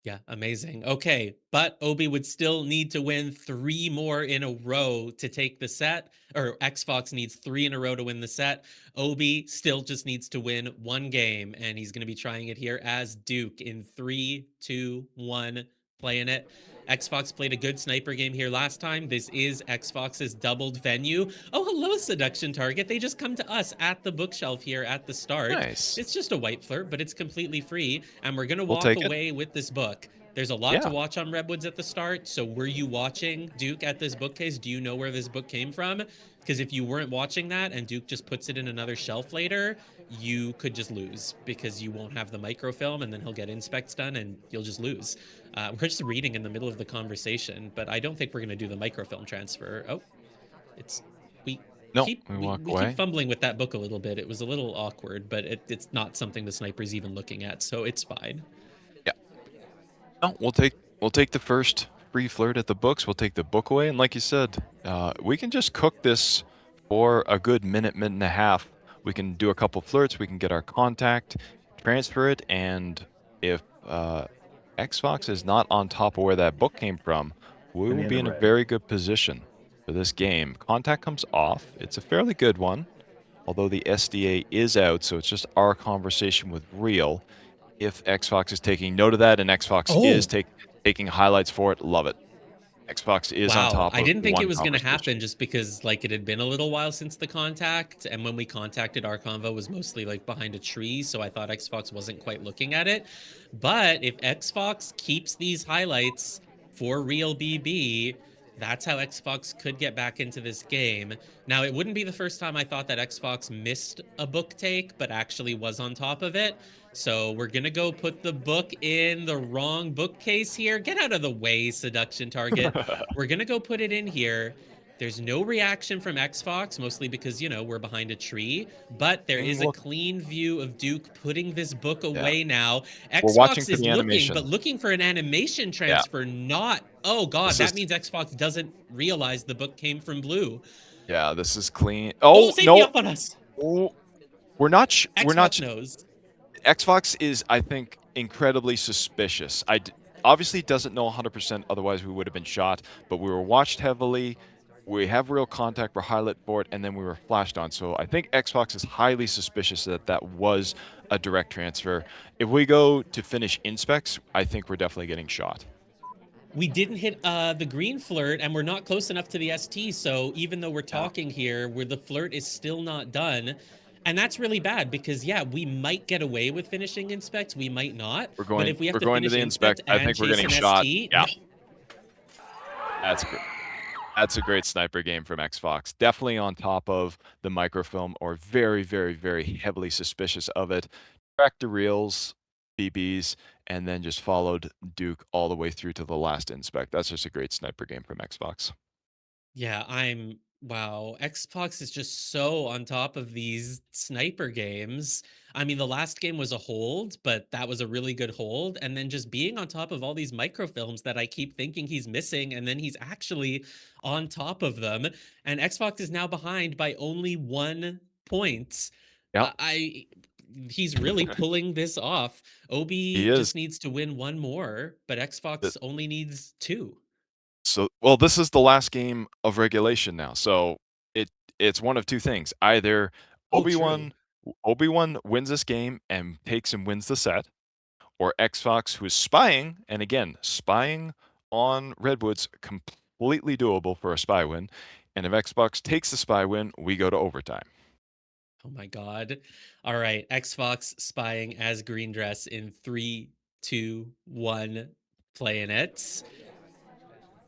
Yeah, amazing. Okay, but Obi would still need to win 3 more in a row to take the set, or xFox needs 3 in a row to win the set. Obi still just needs to win 1 game, and he's gonna be trying it here as Duke in 3, 2, 1, playing it. xFox played a good sniper game here last time. This is xFox's doubled venue. Oh, hello, Seduction Target. They just come to us at the bookshelf here at the start. Nice. It's just a white flirt, but it's completely free, and we're gonna We'll walk take it. away with this book. There's a lot to Yeah, watch on Redwoods at the start. So, were you watching Duke at this bookcase? Do you know where this book came from? Because if you weren't watching that and Duke just puts it in another shelf later, you could just lose because you won't have the microfilm and then he'll get inspects done and you'll just lose. We're just reading in the middle of the conversation, but I don't think we're going to do the microfilm transfer. Oh, it's we no, keep we we, walk we keep away. fumbling with that book a little bit. It was a little awkward, but it's not something the sniper's even looking at, so it's fine. Yeah. No, we'll take the first free flirt at the books. We'll take the book away, and like you said, we can just cook this for a good minute, minute and a half. We can do a couple flirts. We can get our contact, transfer it, and if Xbox is not on top of where that book came from, we will be Banana in a bread. very good position for this game. Contact comes off. It's a fairly good one, although the SDA is out, so it's just our conversation with Real. If Xbox is taking note of that and Xbox is Oh, taking highlights for it, love it. Xbox is on wow. top I of didn't think it one was gonna conversation. happen just because, like, it had been a little while since the contact, and when we contacted, our convo was mostly, like, behind a tree, so I thought Xbox wasn't quite looking at it. But if Xbox keeps these highlights for real BB, that's how Xbox could get back into this game. Now, it wouldn't be the first time I thought that Xbox missed a book take, but actually was on top of it. So we're gonna go put the book in the wrong bookcase here. Get out of the way, Seduction Target. We're gonna go put it in here. There's no reaction from xFox, mostly because, we're behind a tree, but there is a Look, clean view of Duke putting this book yeah, away now. we're watching xFox for is the looking, animation. but looking for an animation Yeah, transfer, not. Oh, God, this is that means xFox doesn't realize the book came from Blue. yeah, this is clean. Oh, Oh safety no, up on us. oh, we're not xFox knows. Xbox is, I think, incredibly suspicious. Obviously doesn't know 100%, otherwise we would have been shot, but we were watched heavily. We have real contact, we're highlight for it, and then we were flashed on. So I think Xbox is highly suspicious that that was a direct transfer. If we go to finish inspects, I think we're definitely getting shot. We didn't hit the green flirt and we're not close enough to the ST. So even though we're Yeah, talking here, where the flirt is still not done. And that's really bad because, yeah, we might get away with finishing inspect. We might not. we're But going if we have we're to going to finish the inspect inspect. I and think we're chase getting an shot. ST, Yeah, no. that's great. That's a great sniper game from Xbox. Definitely on top of the microfilm or very, very, very heavily suspicious of it. Tracked the reels, BBs, and then just followed Duke all the way through to the last inspect. That's just a great sniper game from Xbox. Yeah, I'm Wow, Xbox is just so on top of these sniper games. I mean, the last game was a hold, but that was a really good hold. And then just being on top of all these microfilms that I keep thinking he's missing, and then he's actually on top of them. And Xbox is now behind by only 1 point. Yep. I he's really pulling this off. He Obi is. just needs to win one more, but Xbox only needs two. So, well, this is the last game of regulation now. So it it's one of two things. Either Oh, true. Obi-Wan Obi-Wan wins this game and takes and wins the set, or Xbox, who is spying, and again, spying on Redwood's completely doable for a spy win. And if Xbox takes the spy win, we go to overtime. Oh my god. All right, xFox spying as Green Dress in 3, 2, 1, playing it.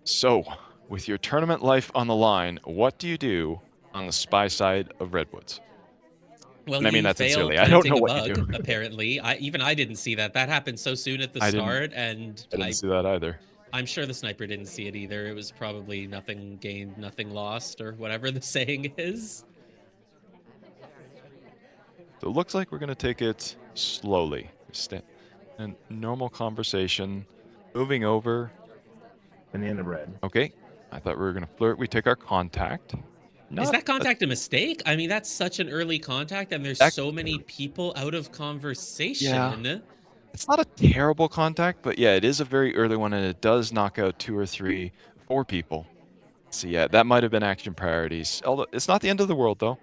So, with your tournament life on the line, what do you do on the spy side of Redwoods? Well, And I mean you that fail sincerely. I don't know planting a what you do. bug, apparently. I didn't see that. That happened so soon at the I didn't start, and I didn't see that either. I'm sure the sniper didn't see it either. It was probably nothing gained, nothing lost, or whatever the saying is. So it looks like we're gonna take it slowly. And normal conversation. Moving over. Banana bread. Okay. I thought we were gonna flirt. We take our contact. Is Not that contact a mistake? I mean, that's such an early contact, and there's that so many people out of yeah. conversation. It's not a terrible contact, but yeah, it is a very early one and it does knock out 2 or 3, 4 people. So yeah, that might have been action priorities. Although it's not the end of the world though.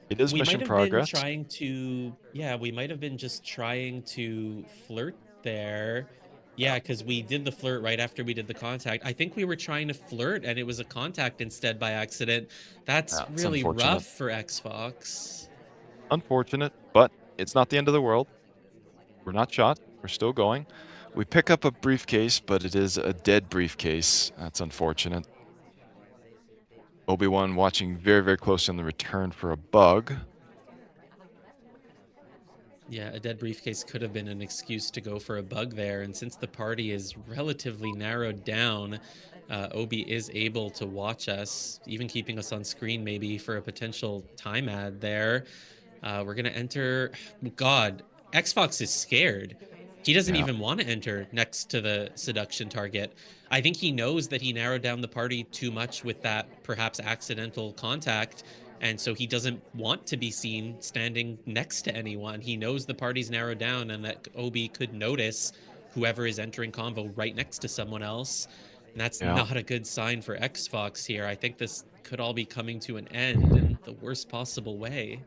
It is We might mission have been progress. trying to, yeah, we might have been just trying to flirt there. Yeah. Yeah, because we did the flirt right after we did the contact. I think we were trying to flirt and it was a contact instead by accident. That's Yeah, it's really unfortunate. rough for xFox. Unfortunate, but it's not the end of the world. We're not shot. We're still going. We pick up a briefcase, but it is a dead briefcase. That's unfortunate. Obi-Wan watching very, very close on the return for a bug. Yeah, a dead briefcase could have been an excuse to go for a bug there. And since the party is relatively narrowed down, Obi is able to watch us, even keeping us on screen maybe for a potential time ad there. We're gonna enter. God, Xbox is scared. He doesn't Yeah. even want to enter next to the seduction target. I think he knows that he narrowed down the party too much with that perhaps accidental contact, and so he doesn't want to be seen standing next to anyone. He knows the party's narrowed down and that Obi could notice whoever is entering convo right next to someone else. And that's Yeah. not a good sign for Xbox here. I think this could all be coming to an end in the worst possible way.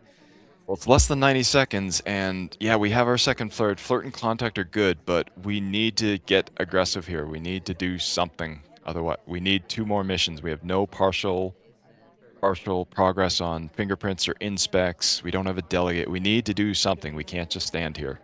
Well, it's less than 90 seconds, and yeah, we have our second flirt. Flirt and contact are good, but we need to get aggressive here. We need to do something. Otherwise, we need 2 more missions. We have no partial progress on fingerprints or inspects. We don't have a delegate. We need to do something. We can't just stand here.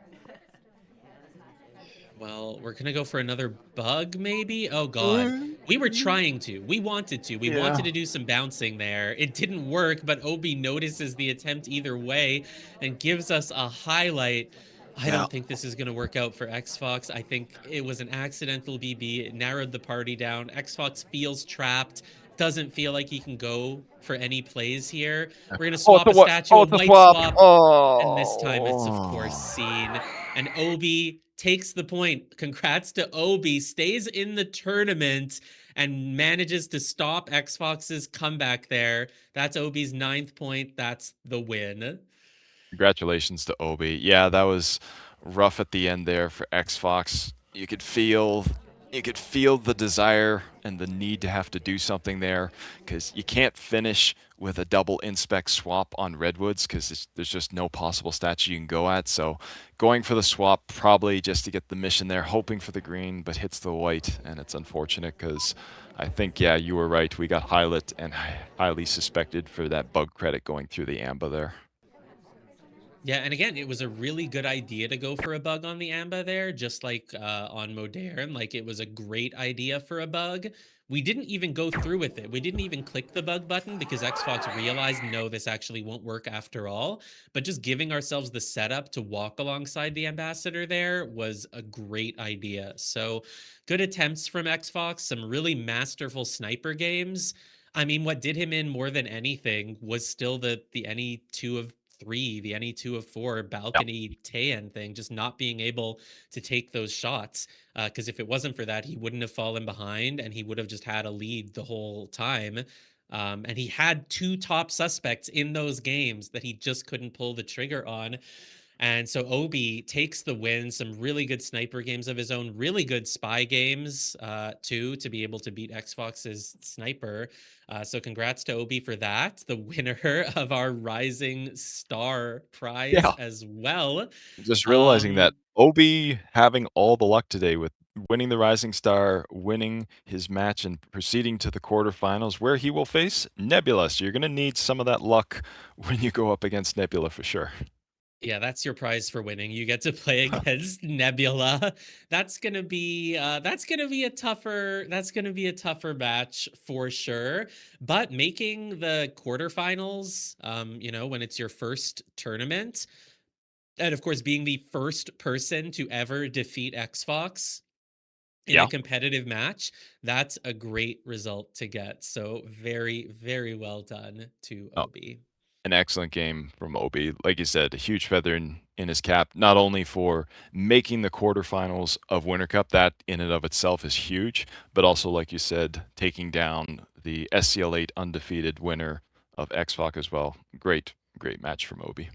Well, we're gonna go for another bug, maybe? Oh god. We were trying to. We wanted to. We Yeah. wanted to do some bouncing there. It didn't work, but Obi notices the attempt either way and gives us a highlight. I Yeah. don't think this is gonna work out for xFox. I think it was an accidental BB. It narrowed the party down. xFox feels trapped, doesn't feel like he can go for any plays here. We're gonna Oh, it's swap a a what? statue, Oh, a it's a white swap. swap, and this time it's of course Oh. seen. And Obi takes the point. Congrats to Obi, stays in the tournament and manages to stop xFox's comeback there. That's Obi's 9th point. That's the win. Congratulations to Obi. Yeah, that was rough at the end there for xFox. You could feel the desire and the need to have to do something there because you can't finish with a double inspect swap on Redwoods because there's just no possible statue you can go at. So going for the swap probably just to get the mission there, hoping for the green, but hits the white, and it's unfortunate because I think, yeah, you were right. We got highlight and highly suspected for that bug credit going through the AMBA there. Yeah, and again, it was a really good idea to go for a bug on the Amba there, just like on Modern. Like it was a great idea for a bug. We didn't even go through with it. We didn't even click the bug button because xFox realized, no, this actually won't work after all. But just giving ourselves the setup to walk alongside the ambassador there was a great idea. So good attempts from xFox, some really masterful sniper games. I mean, what did him in more than anything was still the any 2 of 3, the any 2 of 4 Yeah. balcony Tayan thing, just not being able to take those shots. Because if it wasn't for that, he wouldn't have fallen behind and he would have just had a lead the whole time. And he had 2 top suspects in those games that he just couldn't pull the trigger on. And so Obi takes the win, some really good sniper games of his own, really good spy games too, to be able to beat xFox's sniper. So congrats to Obi for that, the winner of our Rising Star prize Yeah. as well. Just realizing that Um, Obi having all the luck today with winning the Rising Star, winning his match, and proceeding to the quarterfinals where he will face Nebula. So you're going to need some of that luck when you go up against Nebula for sure. Yeah, that's your prize for winning. You get to play against Nebula. That's gonna be a tougher match for sure. But making the quarterfinals, when it's your first tournament, and of course being the first person to ever defeat xFox in a Yeah. competitive match, that's a great result to get. So very, very well done to Oh, Obi. an excellent game from Obi. Like you said, a huge feather in his cap, not only for making the quarterfinals of Winter Cup, that in and of itself is huge, but also, like you said, taking down the SCL8 undefeated winner of xFox as well. Great, great match from Obi.